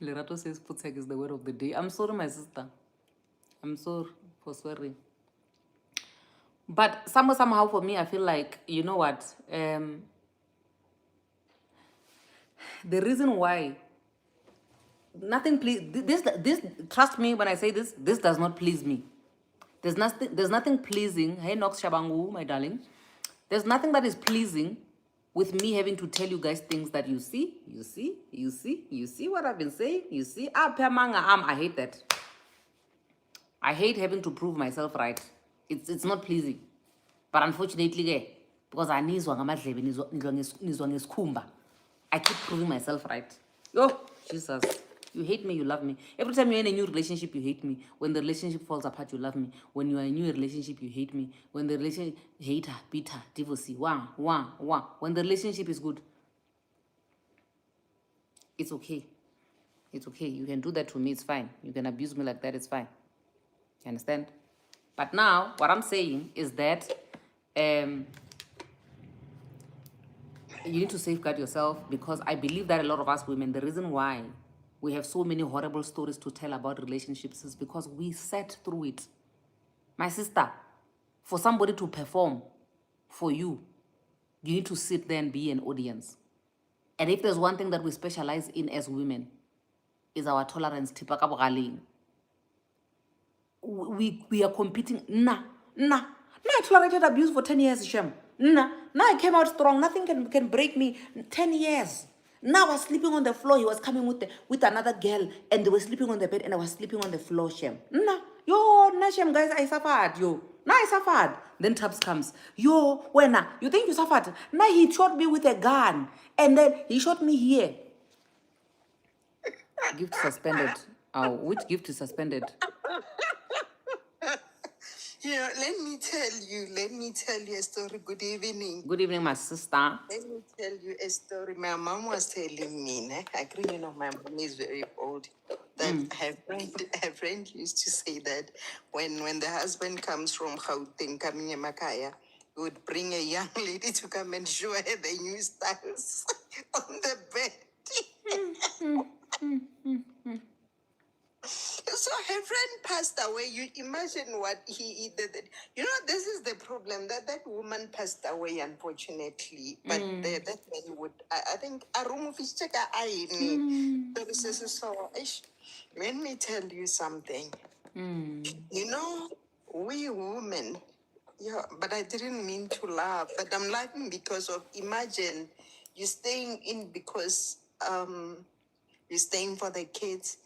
Lerato says Putzek is the word of the day. I'm sorry, my sister. I'm sorry for swearing. But somehow for me, I feel like, you know what? The reason why nothing please this trust me when I say this does not please me. There's nothing pleasing. Hey Nox Shabangu, my darling. There's nothing that is pleasing with me having to tell you guys things that you see what I've been saying. You see, I hate that. I hate having to prove myself right. It's not pleasing. But unfortunately, because I keep proving myself right. Oh, Jesus. You hate me, you love me. Every time you're in a new relationship, you hate me. When the relationship falls apart, you love me. When you are in a new relationship, you hate me. When the relationship, hater, bitter, divorcee, wah, wah, wah. When the relationship is good, it's okay. It's okay. You can do that to me, it's fine. You can abuse me like that, it's fine. You understand? But now, what I'm saying is that you need to safeguard yourself, because I believe that a lot of us women, the reason why we have so many horrible stories to tell about relationships is because we sat through it. My sister, for somebody to perform for you, you need to sit there and be an audience. And if there's one thing that we specialize in as women, is our tolerance. We are competing. Nah. I tolerated abuse for 10 years, Shem. Nah. I came out strong. Nothing can break me. 10 years. Now I was sleeping on the floor. He was coming with another girl, and they were sleeping on the bed, and I was sleeping on the floor, Shem. Nah. Yo, nah, Shem, guys, I suffered, yo. Nah, I suffered. Then Tubbs comes. Yo, when you think you suffered? Nah, he shot me with a gun, and then he shot me here. Gift suspended. Which gift is suspended?
Let me tell you a story. Good evening.
Good evening, my sister.
Let me tell you a story. My mom was telling me, I agree, my mom is very old, that her friend used to say that when the husband comes from Gauteng, coming in Makaya, he would bring a young lady to come and show her the new styles on the bed. So her friend passed away. You imagine what he did. This is the problem, that woman passed away, unfortunately. But that man would, I think, a room of his check. So let me tell you something. We women, but I didn't mean to laugh, but I'm laughing because of, imagine you staying in because you're staying for the kids,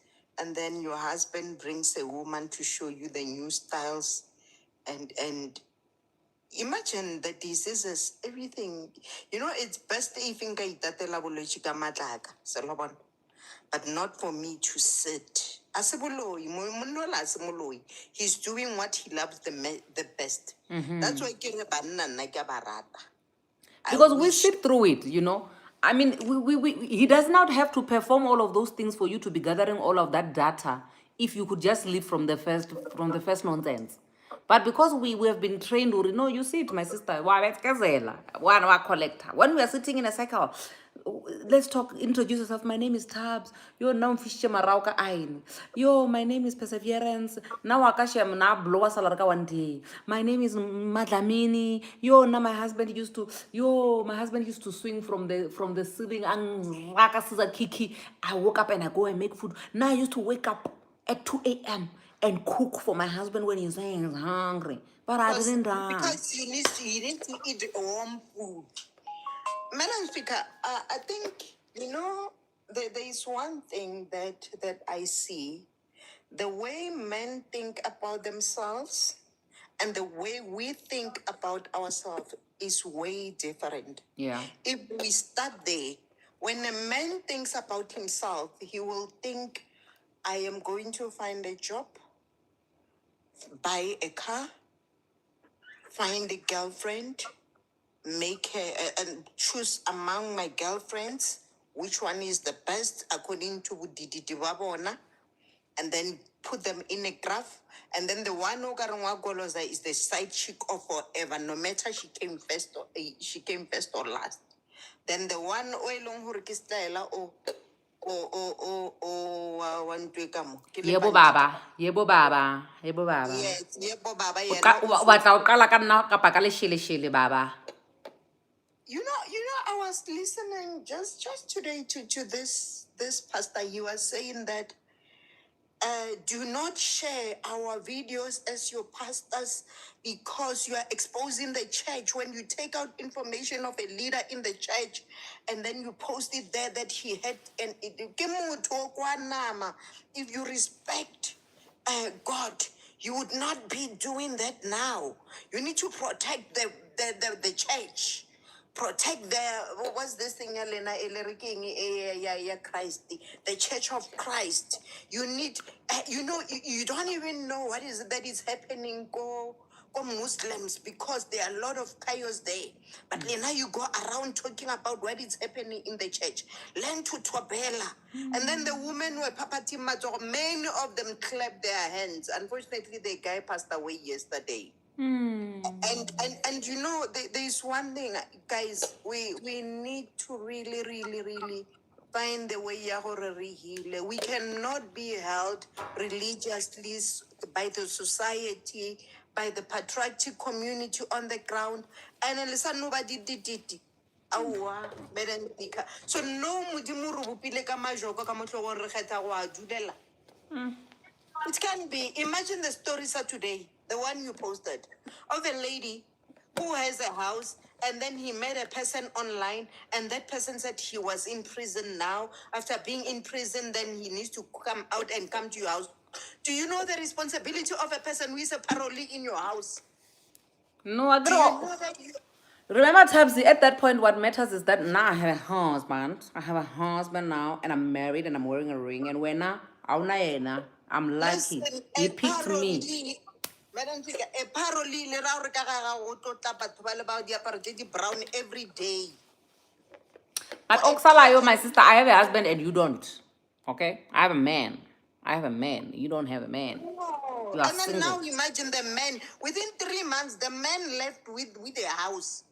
and then your husband brings a woman to show you the new styles, and imagine the diseases, everything. It's best if but not for me to sit. He's doing what he loves the best. That's why
because we sit through it, I mean, he does not have to perform all of those things for you to be gathering all of that data if you could just live from the first nonsense. But because we have been trained, you see it, my sister. When we are sitting in a cycle, let's talk, introduce yourself. My name is Tubbs. Yo, now Fisher Marauka Ain. Yo, my name is Perseverance. Now Akasham na blow salarka one day. My name is Madlamini. Yo, now my husband used to swing from the ceiling and raka kiki. I woke up and I go and make food. Now I used to wake up at 2 a.m. and cook for my husband when he's saying he's hungry. But I didn't die.
Because you need to eat warm food. Madam Speaker, I think, there is one thing that I see. The way men think about themselves and the way we think about ourselves is way different.
Yeah.
If we start there, when a man thinks about himself, he will think, I am going to find a job, buy a car, find a girlfriend, make her and choose among my girlfriends which one is the best according to Didi Wabona, and then put them in a graph. And then the one who Goloza is the side chick of forever, no matter she came first or last. Then the one oilong hurikistela one twekamo.
Yebo baba, yebo baba, yebo baba.
Yes, yebo baba
O ka- o batla o qala ka nna kapa ka lesheleshele baba.
You know, I was listening just today to this pastor. He was saying that do not share our videos as your pastors because you are exposing the church. When you take out information of a leader in the church and then you post it there that he had and if you respect God, you would not be doing that now. You need to protect the church. Protect what's this thing, Elena Christ, the Church of Christ. You need, you don't even know what is it that is happening go Muslims because there are a lot of chaos there. But now you go around talking about what is happening in the church. Learn to Tobela. And then the women were Papati Majo, many of them clapped their hands. Unfortunately, the guy passed away yesterday. And you know, there's one thing, guys, we need to really find the way re heal. We cannot be held religiously by the society, by the patriarchal community on the ground, and nobody did. So no modimo re bopile ka majoko ka motlhogo re kgetha go a dudela. It can be. Imagine the stories of today, the one you posted, of a lady who has a house and then he met a person online and that person said he was in prison now. After being in prison, then he needs to come out and come to your house. Do you know the responsibility of a person who is a parolee in your house?
No, I
Do you know that
remember, Tabsi, at that point, what matters is that now I have a husband. I have a husband now, and I'm married, and I'm wearing a ring. And when I'm lucky.
Listen,
He
a
picked me.
parolee, Madam Tika, a parolee, le ra gore ka ga go tlotla batho ba le ba diaparo tse di brown every day.
But Oksalayo, my sister, I have a husband and you don't. Okay? I have a man. I have a man. You don't have a man.
No.
You are
And then
single.
now imagine the man, within 3 months, the man left with a house.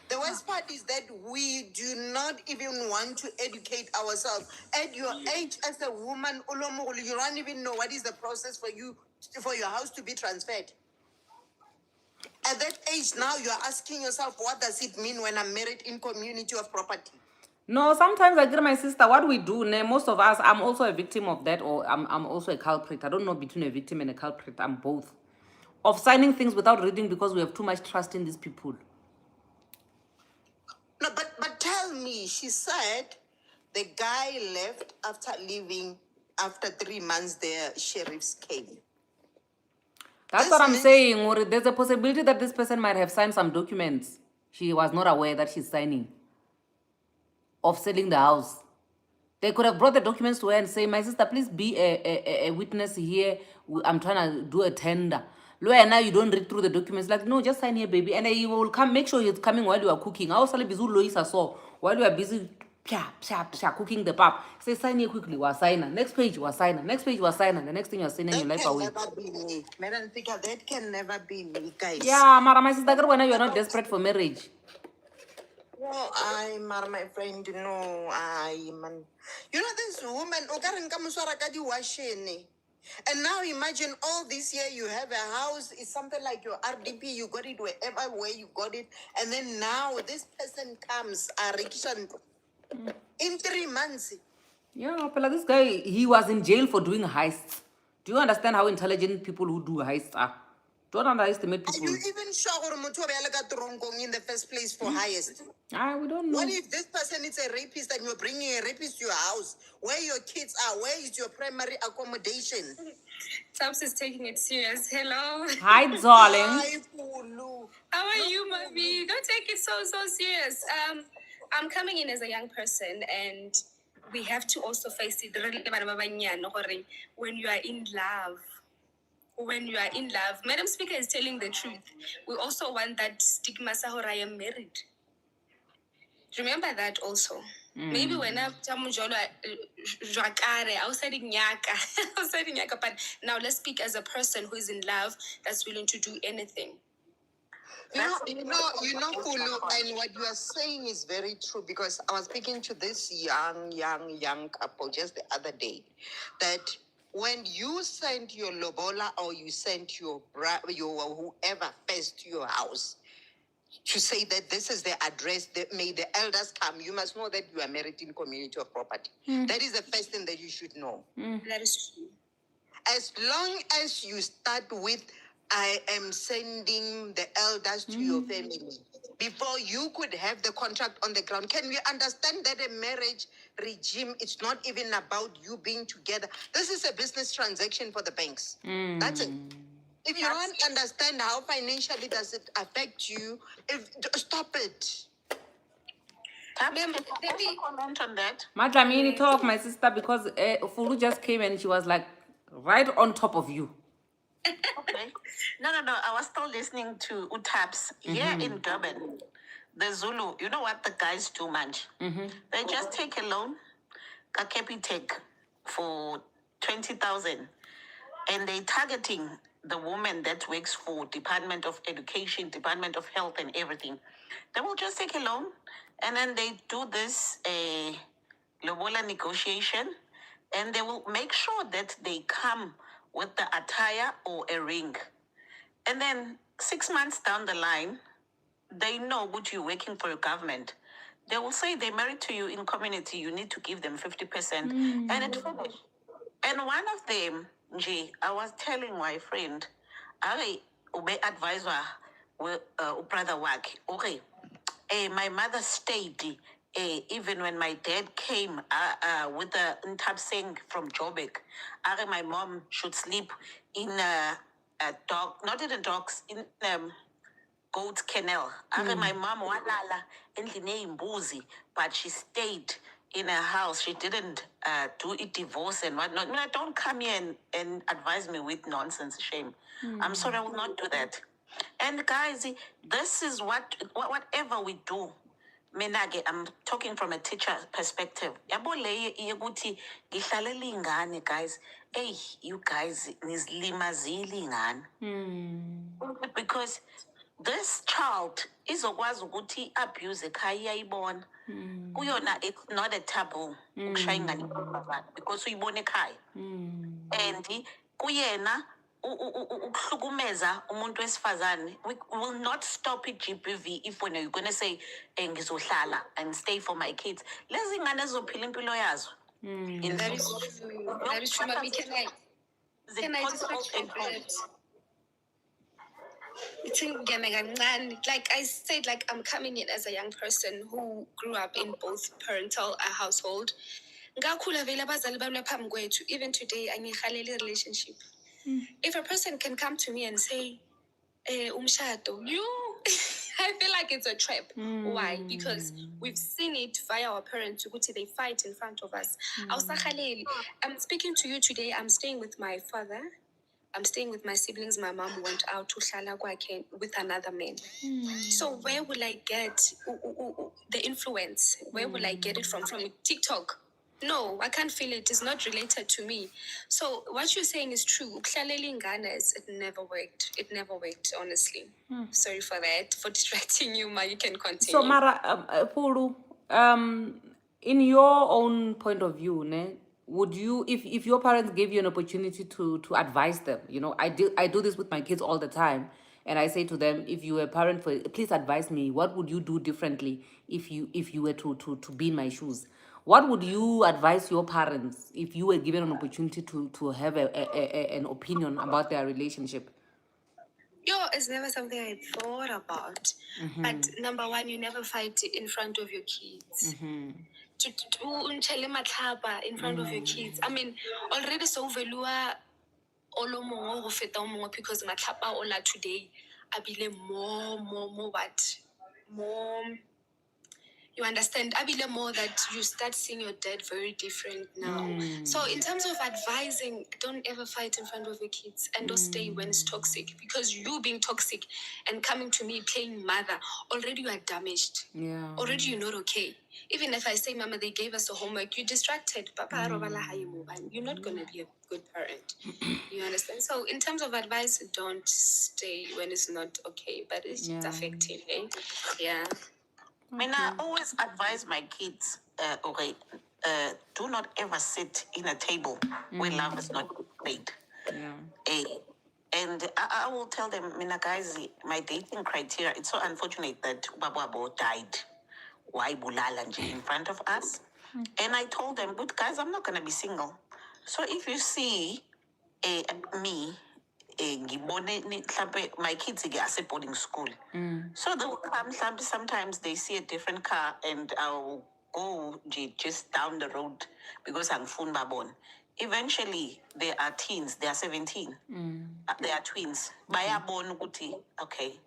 The worst part is that we do not even want to educate ourselves. At your age as a woman, you don't even know what is the process for your house to be transferred. At that age now, you're asking yourself, what does it mean when I'm married in community of property?
No, sometimes I get my sister, what we do, most of us, I'm also a victim of that, or I'm also a culprit. I don't know between a victim and a culprit. I'm both. Of signing things without reading because we have too much trust in these people.
No, but tell me, she said the guy left after 3 months, the sheriffs came.
That's what I'm saying, or there's a possibility that this person might have signed some documents. She was not aware that she's signing. Of selling the house. They could have brought the documents to her and say, my sister, please be a witness here. I'm trying to do a tender. Lawyer, now you don't read through the documents. Like, no, just sign here, baby. And he will come, make sure he's coming while you are cooking. I also busy Loisa saw while you are busy cooking the pap. Say, sign here quickly, was signer. Next page was signer. Next page was signer. The next thing you're signing your life away.
That can never be me. Madam Speaker, that can never be me, guys.
Yeah, Mara, my sister, when you're not desperate for marriage.
No, my friend, no, man. You know this woman, and now imagine all this year you have a house, it's something like your RDP, you got it wherever where you got it, and then now this person comes, in 3 months.
Yeah, but this guy, he was in jail for doing heists. Do you understand how intelligent people who do heists are? Don't underestimate people.
Are you even sure in the first place for highest?
We don't know.
What if this person is a rapist and you're bringing a rapist to your house? Where your kids are? Where is your primary accommodation?
Tabs is taking it serious. Hello.
Hi, darling.
Hi, Pulu.
How are you, mommy? Don't take it so serious. I'm coming in as a young person, and we have to also face it. When you are in love. When you are in love, Madam Speaker is telling the truth. We also want that stigma, I am married. Remember that also. Maybe when I'm but now let's speak as a person who is in love that's willing to do anything.
Kulu, and what you are saying is very true, because I was speaking to this young couple just the other day, that when you send your lobola or you send your whoever first to your house to say that this is the address, that may the elders come, you must know that you are married in community of property. That is the first thing that you should know.
That is true.
As long as you start with, I am sending the elders to your family, before you could have the contract on the ground. Can we understand that a marriage regime, it's not even about you being together? This is a business transaction for the banks. That's it. If you don't understand how financially does it affect you, stop it.
Let me
comment on that.
Madlamini, talk, my sister, because Fulu just came and she was like right on top of you.
Okay. No. I was still listening to Utaps here in Durban. The Zulu, you know what the guys do, much? They just take a loan, a Capitec, for 20,000, and they targeting the woman that works for Department of Education, Department of Health, and everything. They will just take a loan, and then they do this lobola negotiation, and they will make sure that they come with the attire or a ring. And then 6 months down the line, they know what you're working for your government. They will say they're married to you in community, you need to give them 50%, and it finished. And one of them, I was telling my friend, I advisor brother work. Okay, my mother stayed even when my dad came with the Ntap Singh from Joburg. My mom should sleep in a dog, not in a dogs, in goat kennel. My mom walala endlini eyimbuzi, but she stayed in a house. She didn't do a divorce and whatnot. Don't come here and advise me with nonsense. Shame. I'm sorry, I will not do that. And guys, this is whatever we do. Menage, I'm talking from a teacher perspective. Yabo le yokuthi ngihlalela ingane, guys. Hey, you guys nizlimazile ingane. Because this child izokwazi ukuthi abuse ekhaya iyayibona. Kuyona, it's not a taboo ukushaya ingane because uyibona ekhaya. And kuyena ukuhlukumeza umuntu wesifazane, we will not stop it-GBV if when you're going to say ngizohlala and stay for my kids. Lezi ngane zizophila impilo yazo.
That is true. That is true. Mommy, can I just contribute? Like I said, like I'm coming in as a young person who grew up in both parental household. Even today, I relationship. If a person can come to me and say, umshado, I feel like it's a trap. Why? Because we've seen it via our parents. They fight in front of us. I'm speaking to you today. I'm staying with my father. I'm staying with my siblings. My mom went out to Shala with another man. So where will I get the influence? Where will I get it from? From TikTok? No, I can't feel it. It's not related to me. So what you're saying is true. It never worked. It never worked, honestly. Sorry for that, for distracting you, Ma. You can continue.
So Mara, Pulu, in your own point of view, ne, would you, if your parents gave you an opportunity to advise them, you know, I do this with my kids all the time, and I say to them, if you were a parent, please advise me. What would you do differently if you were to be in my shoes? What would you advise your parents if you were given an opportunity to have an opinion about their relationship?
It's never something I thought about. But number one, you never fight in front of your kids. In front of your kids. I mean, already so velua olomo go feta o mongwe because matlapa ola today abile more what? More You understand? Abile more that you start seeing your dad very different now. So in terms of advising, don't ever fight in front of your kids and don't stay when it's toxic. Because you being toxic and coming to me playing mother, already you are damaged.
Yeah.
Already you're not okay. Even if I say, Mama, they gave us the homework, you're distracted. Papa, you're not gonna be a good parent. You understand? So in terms of advice, don't stay when it's not okay, but it's
Yeah.
affecting, eh? Yeah.
I mean, I always advise my kids, okay, do not ever sit in a table where love is not played.
Yeah.
And I will tell them, Mina guys, my dating criteria, it's so unfortunate that Bababo died. Why bulala nje in front of us? And I told them, but guys, I'm not going to be single. So if you see me, my kids are boarding school. So they will come, sometimes they see a different car and I'll go just down the road because I'm phone babon. Eventually, they are teens, they are 17. They are twins. Bayabon ukuthi, okay,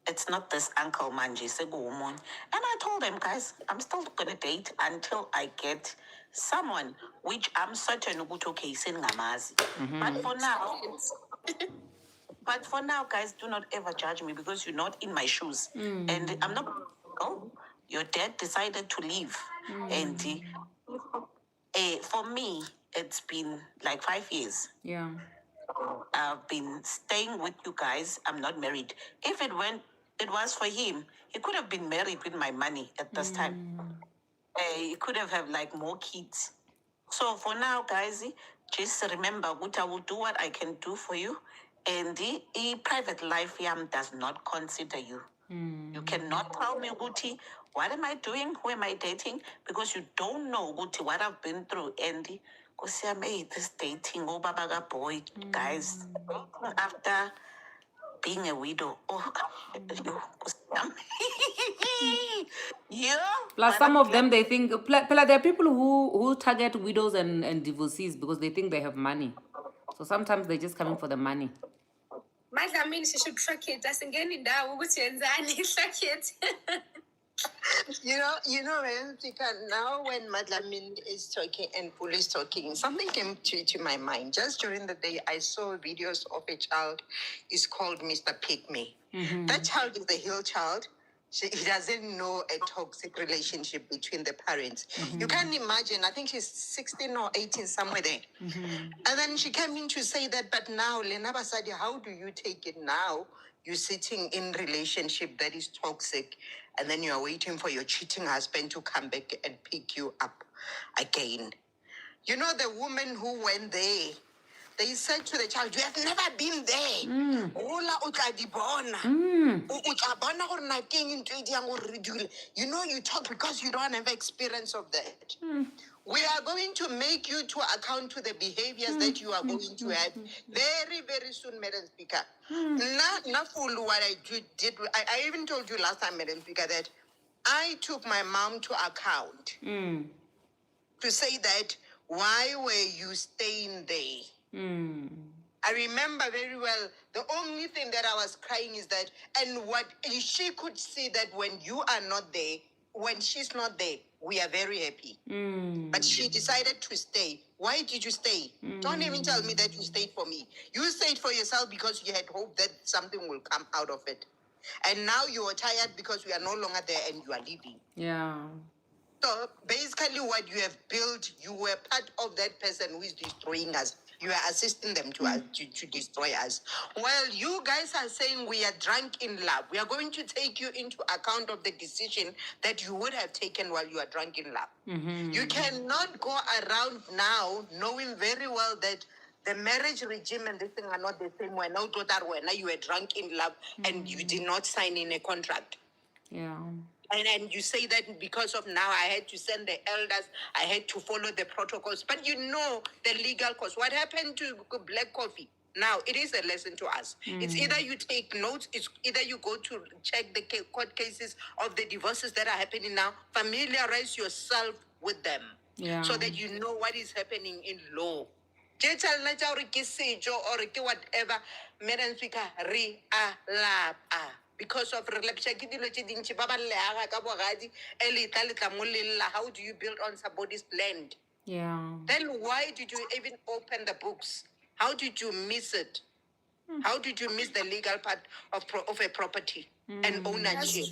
it's not this uncle manje, segumon. And I told them, guys, I'm still gonna date until I get someone which I'm certain ukuthi okay, sengamazi. But for now, guys, do not ever judge me because you're not in my shoes. And I'm not, oh, your dad decided to leave. And for me, it's been like 5 years.
Yeah.
I've been staying with you guys. I'm not married. If it was for him, he could have been married with my money at this time. He could have had like more kids. So for now, guys, just remember what I will do what I can do for you. And the private life does not consider you. You cannot tell me, Guti, what am I doing? Who am I dating? Because you don't know, Guti, what I've been through. And because I made this dating, oh, Babaga boy, guys, after being a widow. Oh, yeah.
Plus,
but
some
I'm
of them, they think, there are people who target widows and divorcees because they think they have money. So sometimes they're just coming for the money.
Madlamini she should track it. Asingeni indawo ukuthi yenzani track it.
You know, Rentika, now when Madlamin is talking and Pulu is talking, something came to my mind. Just during the day, I saw videos of a child. It's called Mr. Pygmy. That child is the hill child. He doesn't know a toxic relationship between the parents. You can't imagine. I think she's 16 or 18, somewhere there. And then she came in to say that, but now, Lena Basadi, how do you take it now? You're sitting in relationship that is toxic, and then you are waiting for your cheating husband to come back and pick you up again. You know, the woman who went there, they said to the child, you have never been there. Ola utla di bona. Utla bona gore na keng ntho e diang gore re dule. You know, you talk because you don't have experience of that. We are going to make you to account to the behaviors that you are going to have very, very soon, Madam Speaker. Not full what I did. I even told you last time, Madam Speaker, that I took my mom to account to say that, why were you staying there? I remember very well, the only thing that I was crying is that, and what she could see that when you are not there, when she's not there, we are very happy. But she decided to stay. Why did you stay? Don't even tell me that you stayed for me. You stayed for yourself because you had hope that something will come out of it. And now you are tired because we are no longer there and you are leaving.
Yeah.
So basically what you have built, you were part of that person who is destroying us. You are assisting them to destroy us. Well, you guys are saying we are drunk in love. We are going to take you into account of the decision that you would have taken while you are drunk in love. You cannot go around now knowing very well that the marriage regime and this thing are not the same. When you were drunk in love and you did not sign in a contract.
Yeah.
And you say that because of now, I had to send the elders, I had to follow the protocols. But you know the legal cost. What happened to Black Coffee? Now, it is a lesson to us. It's either you take notes, it's either you go to check the court cases of the divorces that are happening now, familiarize yourself with them so that you know what is happening in law. Or whatever, Madam Speaker, re-a-lapa. because of how do you build on somebody's land?
Yeah.
Then why did you even open the books? How did you miss it? How did you miss the legal part of a property and ownership?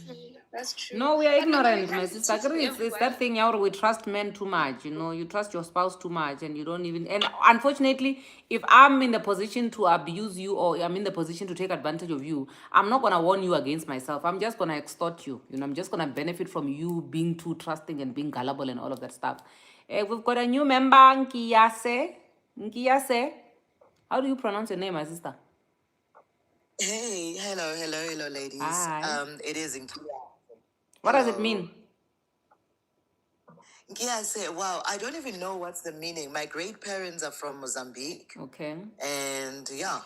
That's true.
No, we are
But Mama, we
ignorant, my
can't
sister.
teach
It's that
everyone.
thing how we trust men too much, you know. You trust your spouse too much and you don't even... And unfortunately, if I'm in the position to abuse you or I'm in the position to take advantage of you, I'm not going to warn you against myself. I'm just going to extort you. You know, I'm just going to benefit from you being too trusting and being gullible and all of that stuff. We've got a new member, Nkiyase. Nkiyase. How do you pronounce your name, my sister?
Hey, hello, ladies.
Hi.
It is Nkia.
What does it
Hello.
mean?
Nkia said, wow, I don't even know what's the meaning. My great parents are from Mozambique.
Okay.
And yeah,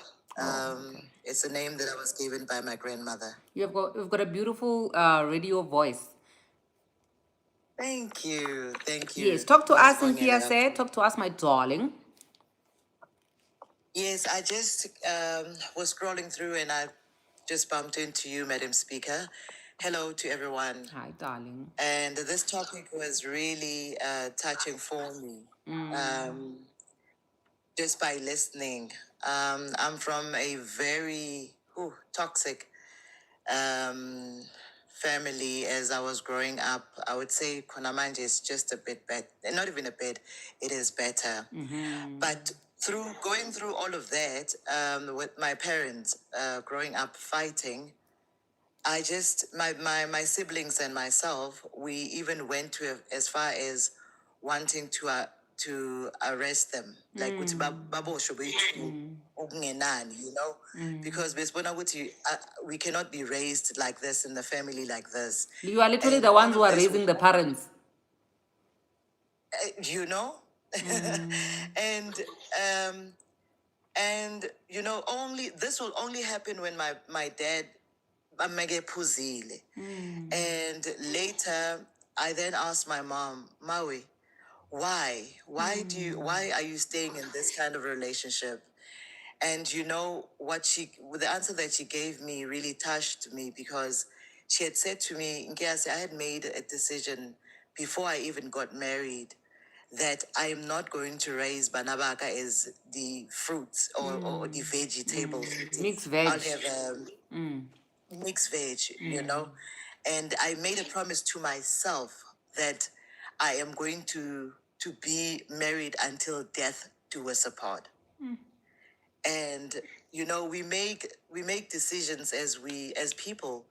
it's a name that I was given by my grandmother.
You've got a beautiful radio voice.
Thank you.
Yes, talk to us,
Ngiyazibongela
Nkia said.
kakhulu.
Talk to us, my darling.
Yes, I just was scrolling through and I just bumped into you, Madam Speaker. Hello to everyone.
Hi, darling.
And this topic was really touching for me. Just by listening. I'm from a very toxic family as I was growing up. I would say Konamanje is just a bit better. Not even a bit, it is better. But going through all of that with my parents growing up fighting, I just, my siblings and myself, we even went to as far as wanting to arrest them. Like, ukuthi babosho bethu okungenani, you know? Because besibona ukuthi, we cannot be raised like this in the family like this.
You are literally
And
the ones
all
who
of
are
this
raising the parents.
you know? And you know, this will only happen when my dad Phuzile. And later I then asked my mom, Maui, why are you staying in this kind of relationship? And you know the answer that she gave me really touched me, because she had said to me, Nkiyase, I had made a decision before I even got married that I am not going to raise Banabaka as the fruits or the vegetables.
Mixed veg.
I'll have mixed veg, you know. And I made a promise to myself that I am going to be married until death do us apart. And you know, we make decisions as people,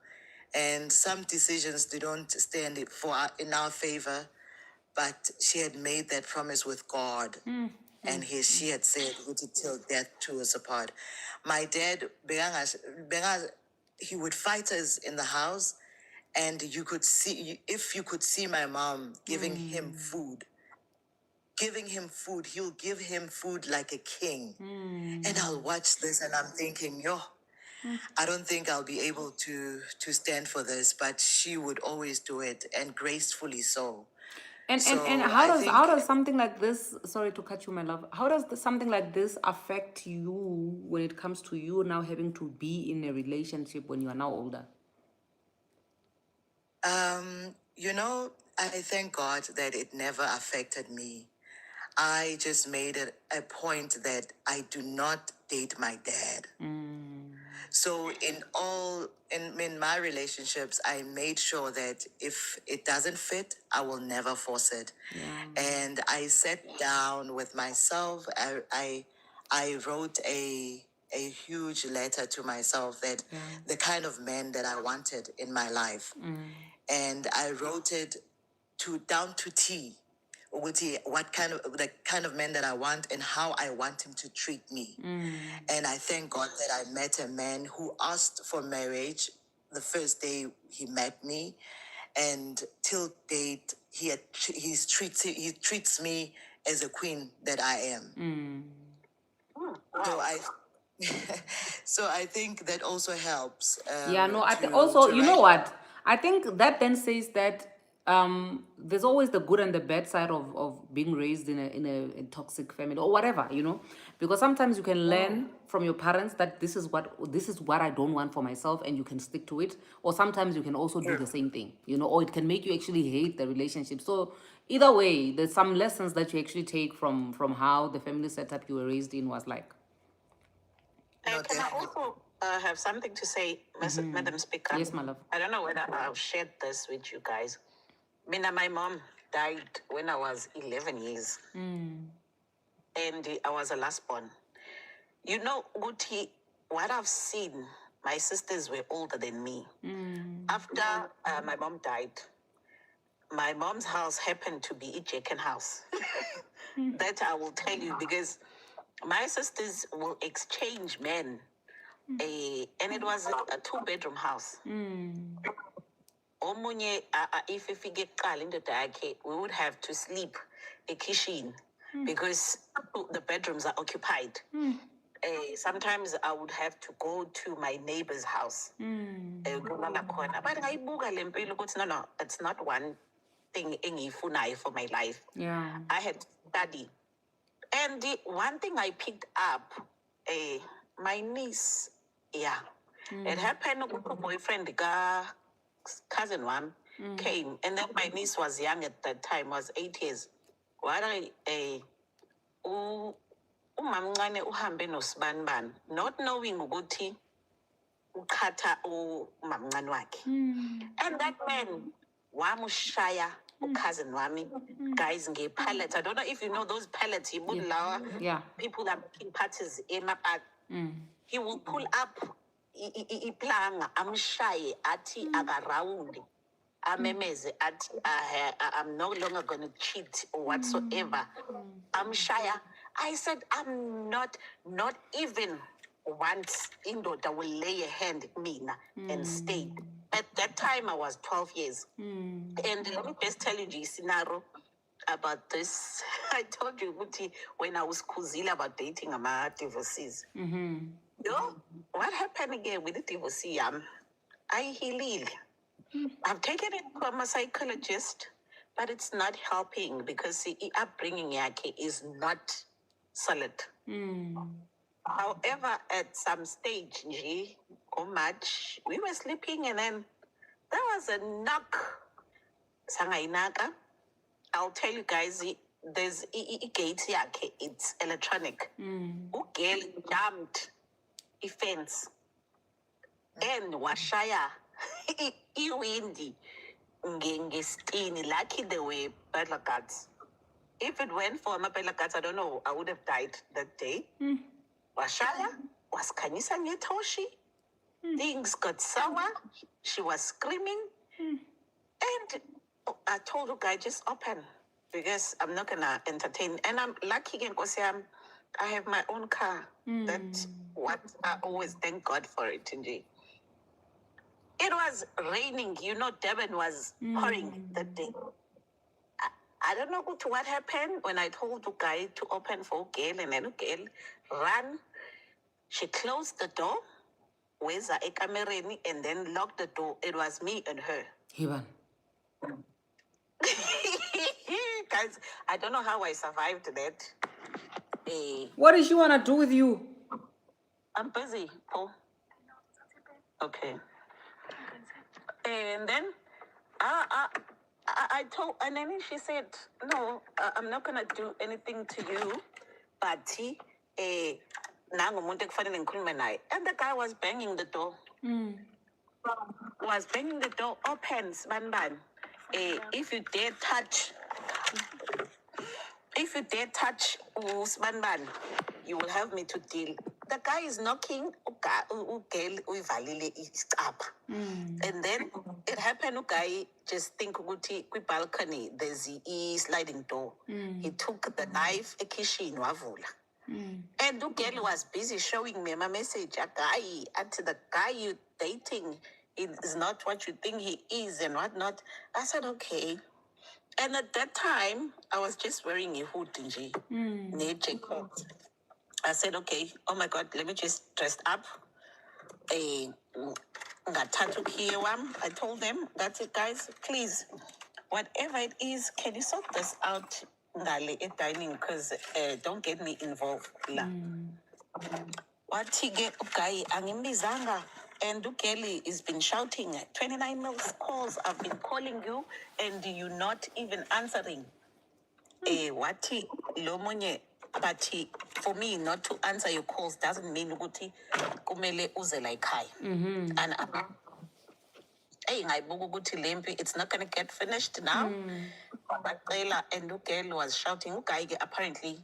and some decisions they don't stand in our favor. But she had made that promise with God. And she had said, till death do us apart. My dad, he would fight us in the house, and you could see, if you could see my mom giving him food, he'll give him food like a king. And I'll watch this and I'm thinking, I don't think I'll be able to stand for this, but she would always do it, and gracefully so.
And
So
how
I
does
think-
something like this, sorry to cut you, my love, how does something like this affect you when it comes to you now having to be in a relationship when you are now older?
You know, I thank God that it never affected me. I just made it a point that I do not date my dad. So in my relationships, I made sure that if it doesn't fit, I will never force it. And I sat down with myself. I wrote a huge letter to myself that the kind of man that I wanted in my life. And I wrote it down to T, what the kind of man that I want and how I want him to treat me. And I thank God that I met a man who asked for marriage the first day he met me, and till date he treats me as a queen that I am. So I think that also helps.
Yeah, no,
to
also, you know
write-
what? I think that then says that there's always the good and the bad side of being raised in a toxic family or whatever, you know, because sometimes you can learn from your parents that this is what I don't want for myself, and you can stick to it. Or sometimes you can also do the same thing, you know, or it can make you actually hate the relationship. So either way, there's some lessons that you actually take from how the family setup you were raised in was like.
No,
Can I
definitely.
also have something to say, Madam Speaker?
Yes, my love.
I don't know whether I've shared this with you guys. My mom died when I was 11 years. And I was a last born. You know, Guti, what I've seen, my sisters were older than me. After my mom died, my mom's house happened to be a Jekken house. That I will tell you, because my sisters will exchange men. And it was a 2-bedroom house. Omunye, if we would have to sleep in the kitchen because the bedrooms are occupied. Sometimes I would have to go to my neighbor's house. But no, it's not one thing for my life.
Yeah.
I had to study. And the one thing I picked up, my niece, it happened with a boyfriend, cousin one, came. And then my niece was young at that time, was 8 years. What umamncane uhambe nosbanban, not knowing ukuthi ukhatha umamncane wakhe. And that man wamushaya cousin wami, guys, pallets. I don't know if you know those pallets. He would allow people that making parties in my back. He will pull up iplanga amshaye ati agaround. Amemeze ati I'm no longer gonna cheat or whatsoever. Amshaya. I said I'm not even once indoda will lay a hand at me and stay. At that time I was 12 years. And let me just tell you the scenario about this. I told you Guti, when I was Kuzila about dating my divorcees. What happened again with the divorcee? I healed. I've taken it from a psychologist, but it's not helping because the upbringing yake is not solid. However, at some stage, much, we were sleeping and then there was a knock. Sangainaka. I'll tell you guys, there's a gate yake, it's electronic. Girl jumped a fence and washaya windy ngestini. Lucky they were battle guards. If it went for my battle guards, I don't know, I would have died that day. Washaya was kanyisa ngetoshi. Things got sour. She was screaming. And I told the guy, just open because I'm not gonna entertain. And I'm lucky because I have my own car. That's what I always thank God for it, Inji. It was raining, you know, Durban was pouring that day. I don't know what happened when I told the guy to open for Gail, and then Gail ran. She closed the door, where's a camera, and then locked the door. It was me and her.
Hiban.
Guys, I don't know how I survived that.
What does she want to do with you?
I'm busy, Paul. Okay. And then I told, and then she said, no, I'm not going to do anything to you, but and the guy was banging the door. Was banging the door, opens, man. If you dare touch Usman, you will have me to deal. The guy is knocking, and then it happened, guy just think balcony, there's a sliding door. He took the knife, a kitchen, and the girl was busy showing me my message. A guy, and the guy you dating is not what you think he is and whatnot. I said, okay. And at that time, I was just wearing a hood, I said, okay, oh my God, let me just dress up. I told them, that's it, guys, please. whatever it is, can you sort this out ngale at dining? Because don't get me involved. La. Wathi ke uGayi angimbizanga, and uGeli has been shouting 29 mils calls. I've been calling you and you're not even answering. Wathi lo munye bathi for me not to answer your calls doesn't mean ukuthi kumele uze la ekhaya. And hey, ngayibuka ukuthi lempi it's not going to get finished now. Bacela and uGeli was shouting uGayi ke apparently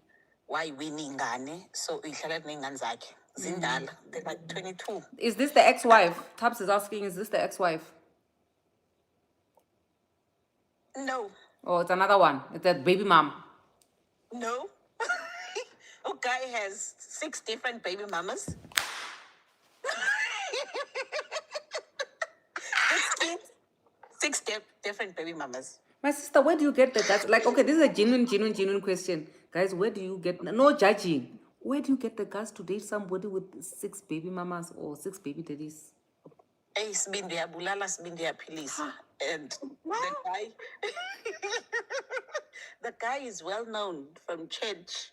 why winning ngane, so ihlala nengane zakhe zindala, they're like 22.
Is this the ex-wife? Taps is asking, is this the ex-wife?
No,
Or it's another one? It's that baby mom.
no. Ugayi has 6 different baby mamas. 6 different baby mamas.
My sister, where do you get the guts? Like, okay, this is a genuine question. Guys, where do you get, no judging, where do you get the guts to date somebody with 6 baby mamas or 6 baby daddies?
Hey, sibindi yabulala, sibindi yaphilisa. And the guy, the guy is well known from church.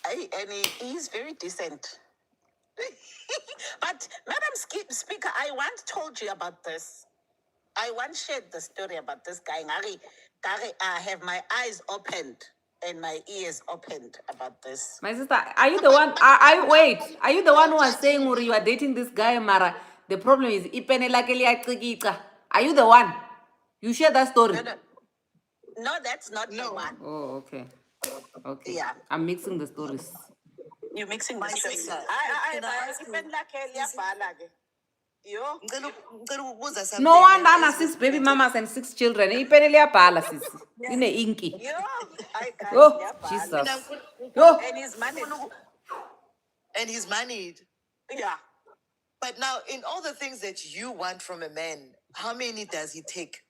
And he's very decent. But Madam Speaker, I once told you about this. I once shared the story about this guy. Ngari, I have my eyes opened and my ears opened about this.
My sister, are you the one, wait, are you the one who was saying you are dating this guy, Mara? The problem is, are you the one? You share that story?
No, that's not the one.
Oh, okay. Okay.
Yeah.
I'm mixing the stories.
You're mixing
My
the stories.
sister, can I ask you-
Yo.
Ngicela ukubuza something.
No wonder ana 6 baby mamas and 6 children. Ipenele yabhala sisi. Ine inki.
Yo. I can't.
Oh,
Yeah,
Jesus. Yo.
And he's money.
And he's married.
Yeah.
But now, in all the things that you want from a man, how many does he take?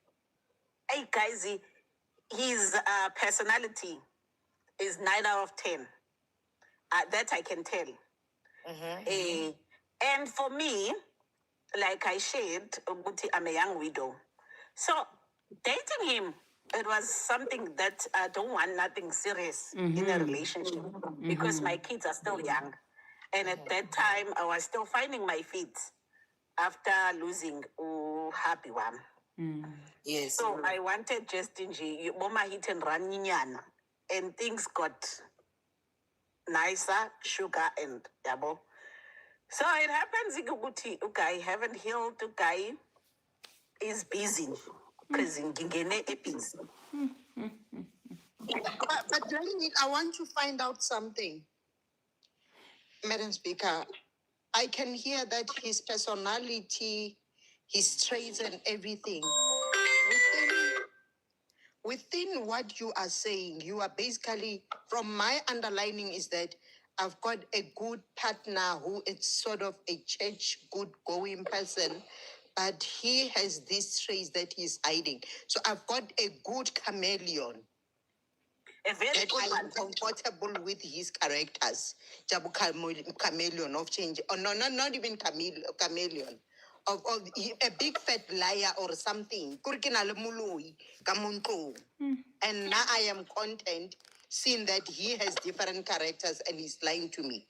Hey, guys, his personality is 9 out of 10. That I can tell. And for me, like I shared, I'm a young widow. So dating him, it was something that I don't want nothing serious in a relationship because my kids are still young. And at that time, I was still finding my feet after losing happy one.
Yes.
So I wanted just in Mama hit and run nyana, and things got nicer, sugar and yabo. So it happens ukuthi uGayi haven't healed, uGayi is busy because ngingene busy.
But Dominic, I want to find out something. Madam Speaker, I can hear that his personality, his traits and everything. Within what you are saying, you are basically, from my underlining is that I've got a good partner who is sort of a church, good going person, but he has these traits that he's hiding. So I've got a good chameleon.
A very
That
good
I am
one.
comfortable with his characters. Jabu chameleon of change. Or no, not even chameleon. Of a big fat liar or something. Kurikina le muloi, kamuntu. And now I am content seeing that he has different characters and he's lying to me.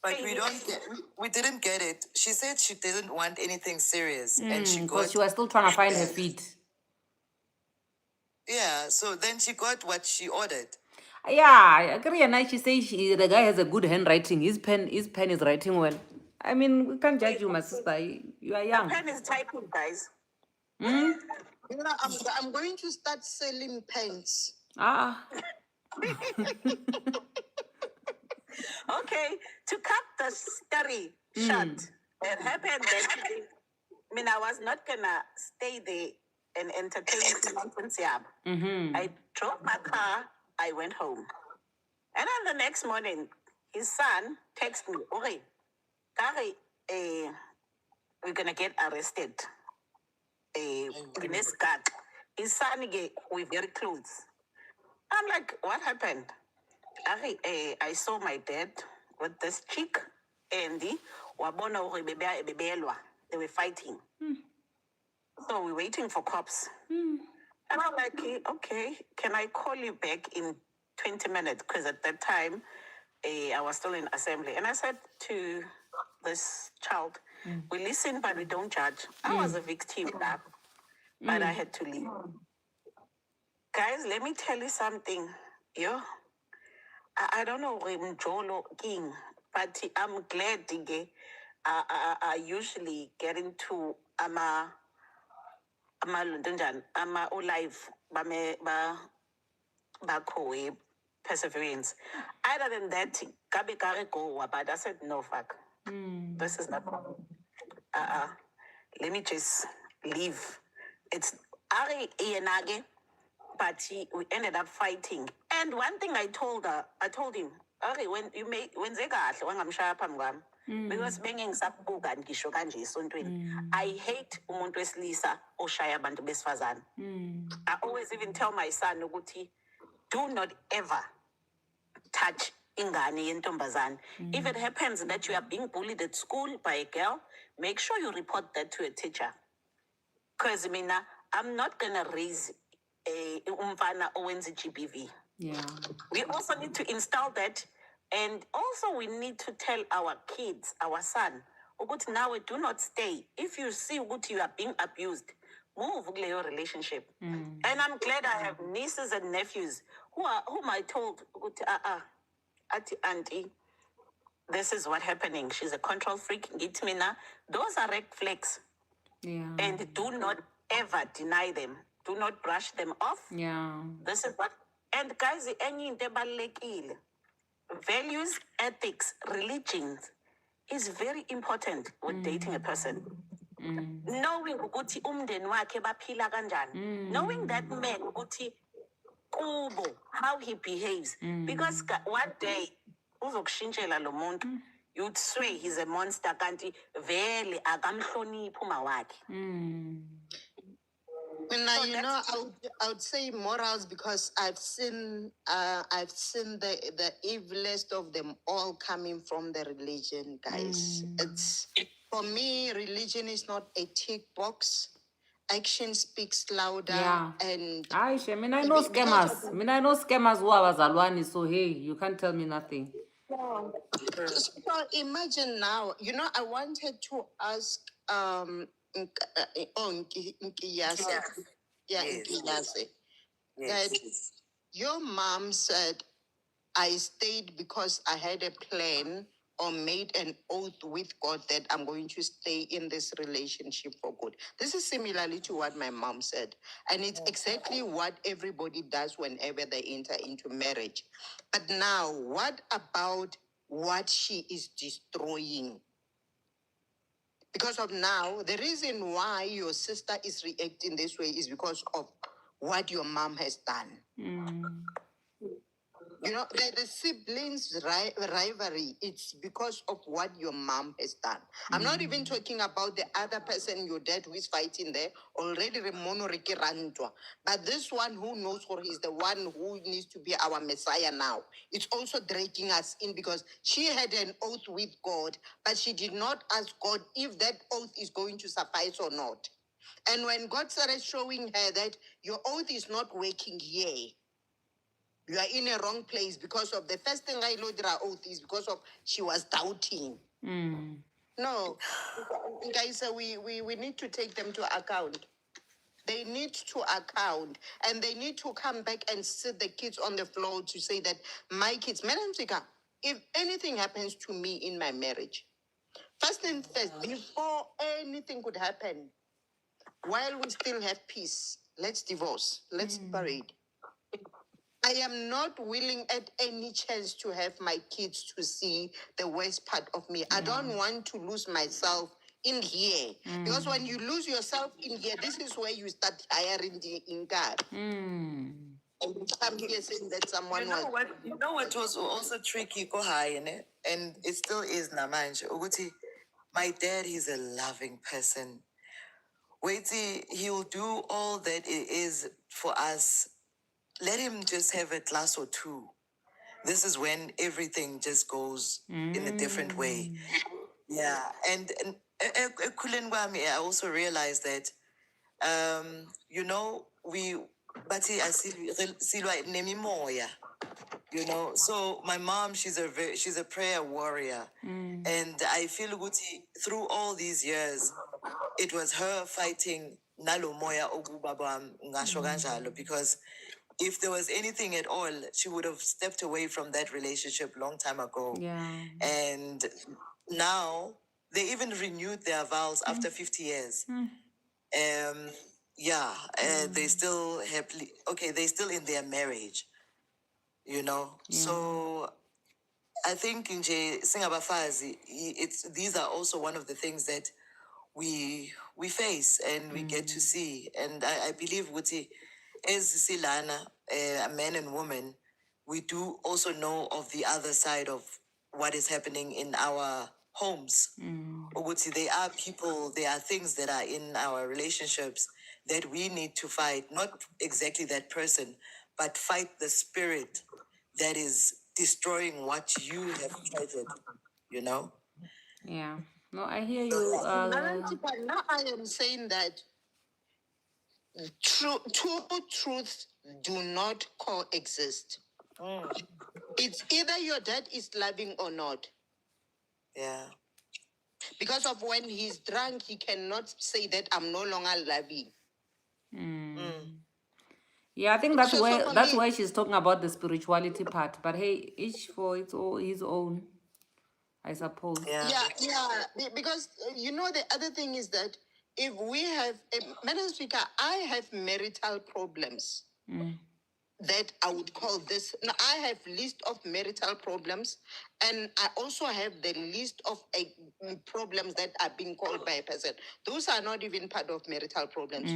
But we didn't get it. She said she didn't want anything serious. And she
Because
got,
she was still trying to find her feet.
yeah, so then she got what she ordered.
Yeah, I agree. And she says the guy has a good handwriting. His pen is writing well. I mean, we can't judge you, my sister. You are young.
Pen is typing, guys.
You know, I'm going to start selling pens.
Ah.
Okay, to cut the story short, it happened that I was not gonna stay there and entertain nonsense. I drove my car, I went home. And then the next morning, his son texted me, okay, Kari, we're gonna get arrested. His son, we're very close. I'm like, what happened? I saw my dad with this chick, Andy. They were fighting. So we're waiting for cops. And I'm like, okay, can I call you back in 20 minutes? Because at that time, I was still in assembly. And I said to this child, we listen, but we don't judge. I was a victim, but I had to leave. Guys, let me tell you something. Yo, I don't know when Jolo King, but I'm glad I usually get into ama olive bakho perseverance. Other than that, gabe kare go, but I said no fuck. This is not let me just leave. It's Ari Ienage, but we ended up fighting. And one thing I told him, Ari, when you make when Zega wangamshaya phambi kwami, because bengingisabuka ngisho kanje esontweni. I hate umuntu wesilisa oshaya abantu besifazane. I always even tell my son ukuthi, do not ever touch ingane yentombazane. If it happens that you are being bullied at school by a girl, make sure you report that to a teacher. Because I'm not gonna raise a umfana owenza GBV.
Yeah.
We also need to install that, and also we need to tell our kids, our son, ukuthi now do not stay. If you see ukuthi you are being abused, move your relationship. And I'm glad I have nieces and nephews whom I told ukuthi auntie, this is what happening. She's a control freak. Get me now. Those are red flags.
Yeah.
And do not ever deny them. Do not brush them off.
Yeah.
This is what. And guys, any values, ethics, religions is very important with dating a person. Knowing ukuthi umndeni wakhe baphila kanjani. Knowing that man ukuthi kubo how he behaves. Because one day uzokushintshela lo muntu, you'd swear he's a monster kanti vele akamhloniphi uma wakhe.
Now, you know, I would say morals because I've seen the evilest of them all coming from the religion, guys. It's for me, religion is not a tick box. Action speaks louder.
Yeah.
And
Aisha, I know scammers. I know scammers who are Zalwani, so hey, you can't tell me nothing.
so imagine now, you know, I wanted to ask Nkiyase. Yeah, Nkiyase. That your mom said I stayed because I had a plan or made an oath with God that I'm going to stay in this relationship for good. This is similarly to what my mom said. And it's exactly what everybody does whenever they enter into marriage. But now, what about what she is destroying? Because of now, the reason why your sister is reacting this way is because of what your mom has done. You know, the siblings' rivalry, it's because of what your mom has done. I'm not even talking about the other person, your dad, who is fighting there, already but this one who knows her is the one who needs to be our Messiah now. It's also dragging us in because she had an oath with God, but she did not ask God if that oath is going to suffice or not. And when God started showing her that your oath is not working here, you are in a wrong place because of the first thing I loaded her oath is because of she was doubting. No, guys, we need to take them to account. They need to account and they need to come back and sit the kids on the floor to say that my kids, if anything happens to me in my marriage, first and first, before anything could happen, while we still have peace, let's divorce, let's separate. I am not willing at any chance to have my kids to see the worst part of me. I don't want to lose myself in here. Because when you lose yourself in here, this is where you start hiring the income. And I'm guessing that someone
You know what was also tricky, Kohai, and it still is namanje. Uguti, my dad is a loving person. Waiti, he'll do all that it is for us. Let him just have a glass or two. This is when everything just goes in a different way. Yeah, and I also realized that, you know, but silwa nemimoya, you know. So my mom, she's a prayer warrior, and I feel ukuthi through all these years, it was her fighting nalo moya obubaba ngasho kanjalo, because if there was anything at all, she would have stepped away from that relationship long time ago.
Yeah.
And now they even renewed their vows after 50 years. Yeah, they still happily, okay, they're still in their marriage, you know. So I think nje singabafazi, these are also one of the things that we face and we get to see. And I believe Wuti, as Silana, a man and woman, we do also know of the other side of what is happening in our homes. Wuti, there are people, there are things that are in our relationships that we need to fight, not exactly that person, but fight the spirit that is destroying what you have treasured, you know?
Yeah. No, I hear you.
But now I am saying that two truths do not coexist. It's either your dad is loving or not.
Yeah.
Because of when he's drunk, he cannot say that I'm no longer loving.
Yeah, I think that's
So
where
for
that's
me-
why she's talking about the spirituality part. But hey, each for its all his own, I suppose.
Yeah.
Because you know the other thing is that if we have, Madam Speaker, I have marital problems that I would call this. Now, I have list of marital problems, and I also have the list of problems that are being called by a person. Those are not even part of marital problems.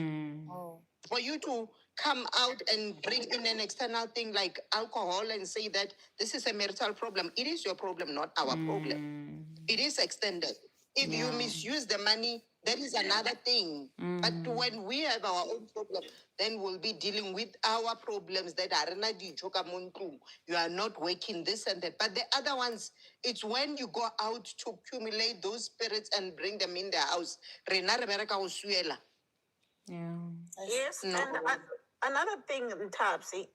For you to come out and bring in an external thing like alcohol and say that this is a marital problem, it is your problem, not our problem. It is extended. If you misuse the money, that is another thing. But when we have our own problem, then we'll be dealing with our problems that are you are not working this and that. But the other ones, it's when you go out to accumulate those spirits and bring them in the house.
Yeah.
Yes,
No.
and another thing, Tabsi,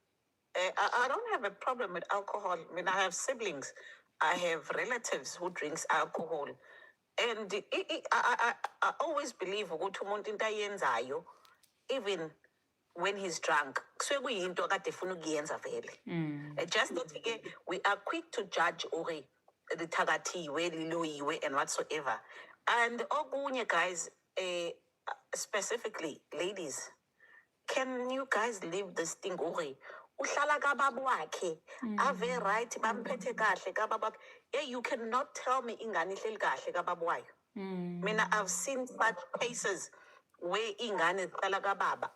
I don't have a problem with alcohol. I mean, I have siblings, I have relatives who drinks alcohol, and I always believe ukuthi umuntu into ayenzayo, even when he's drunk, kusuke kuyinto akade efuna ukuyenza vele. Just that we are quick to judge uri lithakathiwe, liloyiwe, and whatsoever. And okunye, guys, specifically ladies, can you guys leave this thing uri uhlala kababa wakhe ave right bamphethe kahle kababa. You cannot tell me ingane ihleli kahle kababa wayo. Mina, I've seen such cases where ingane ihlala kababa,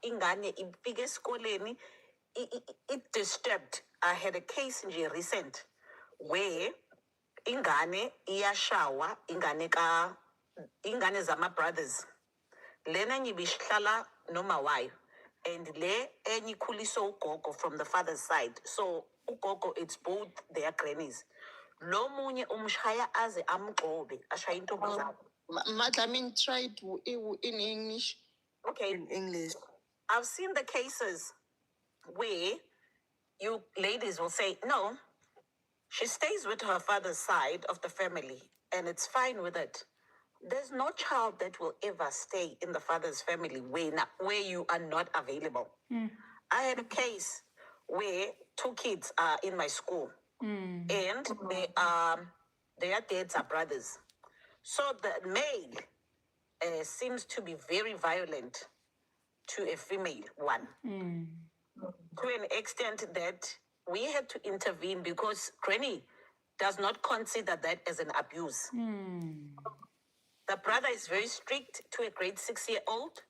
ingane ifike esikoleni it disturbed. I had a case nje recent where ingane iyashawa, ingane zama brothers, lena nyibishlala noma wayo, and le enye ikhuliswe ugogo from the father's side. So ugogo, it's both their grannies. Lo munye umshaya aze amgxobe, ashaya intombazana.
Madam, try to in English.
Okay,
In English.
I've seen the cases where you ladies will say, no, she stays with her father's side of the family, and it's fine with it. There's no child that will ever stay in the father's family where you are not available. I had a case where two kids are in my school, and their dads are brothers. So the male seems to be very violent to a female one, to an extent that we had to intervene because Granny does not consider that as an abuse. The brother is very strict to a grade 6-year-old,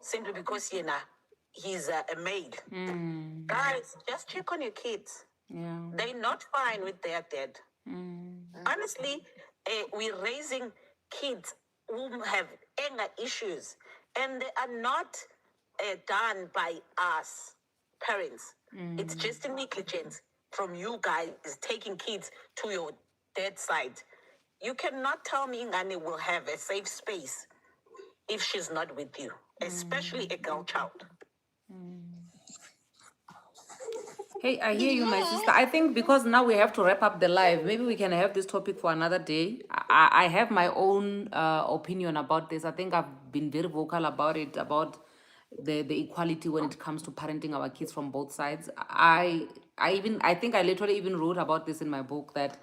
simply because he's a maid. Guys, just check on your kids.
Yeah.
They're not fine with their dad. Honestly, we're raising kids who have anger issues, and they are not done by us parents. It's just a negligence from you guys taking kids to your dad's side. You cannot tell me Ngani will have a safe space if she's not with you, especially a girl child.
Hey, I hear you, my sister. I think because now we have to wrap up the live, maybe we can have this topic for another day. I have my own opinion about this. I think I've been very vocal about it, about the equality when it comes to parenting our kids from both sides. I think I literally even wrote about this in my book that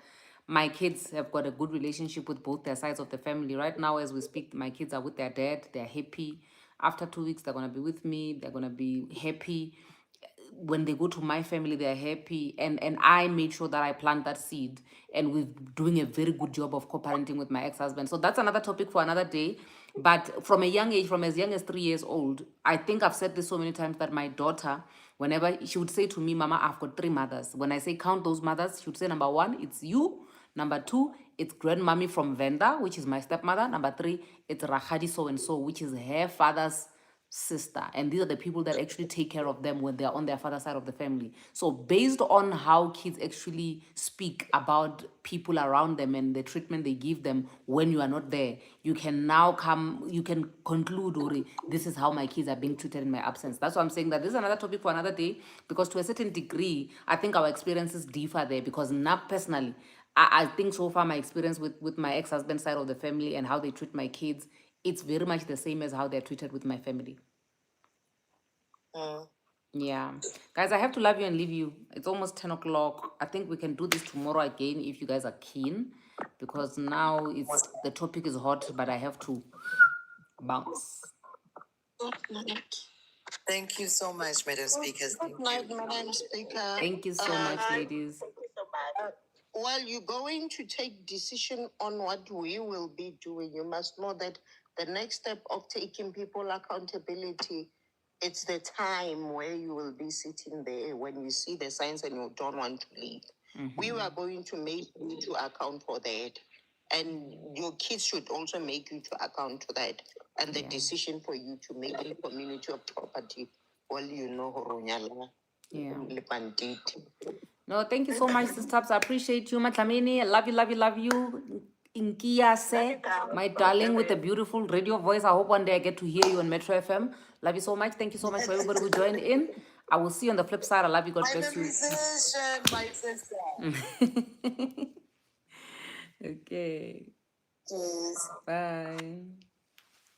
my kids have got a good relationship with both their sides of the family. Right now, as we speak, my kids are with their dad. They're happy. After 2 weeks, they're gonna be with me. They're gonna be happy. When they go to my family, they're happy. And I made sure that I plant that seed. And we're doing a very good job of co-parenting with my ex-husband. So that's another topic for another day. But from a young age, from as young as 3 years old, I think I've said this so many times that my daughter, whenever she would say to me, Mama, I've got 3 mothers. When I say count those mothers, she would say, number 1, it's you. Number 2, it's grandmommy from Venda, which is my stepmother. Number 3, it's Rahadi so-and-so, which is her father's sister. And these are the people that actually take care of them when they're on their father's side of the family. So based on how kids actually speak about people around them and the treatment they give them when you are not there, you can conclude, Uri, this is how my kids are being treated in my absence. That's why I'm saying that this is another topic for another day, because to a certain degree, I think our experiences differ there, because now personally, I think so far my experience with my ex-husband's side of the family and how they treat my kids, it's very much the same as how they're treated with my family. Yeah. Guys, I have to love you and leave you. It's almost 10 o'clock. I think we can do this tomorrow again if you guys are keen, because now the topic is hot, but I have to bounce.
Thank you so much, Madam Speakers.
Good night, Madam Speaker.
Thank you so much, ladies.
While you're going to take decision on what we will be doing, you must know that the next step of taking people accountability, it's the time where you will be sitting there when you see the signs and you don't want to leave. We are going to make you to account for that. And your kids should also make you to account to that. And the decision for you to make a community of property, well, you know, Horonyala.
Yeah.
Lepantiti.
No, thank you so much, sisters. I appreciate you, Matlamini. I love you, love you, love you. Inkiase, my darling with a beautiful radio voice. I hope one day I get to hear you on Metro FM. Love you so much. Thank you so much for everybody who joined in. I will see you on the flip side. I love you. God bless you.
My sister.
Okay.
Cheers.
Bye.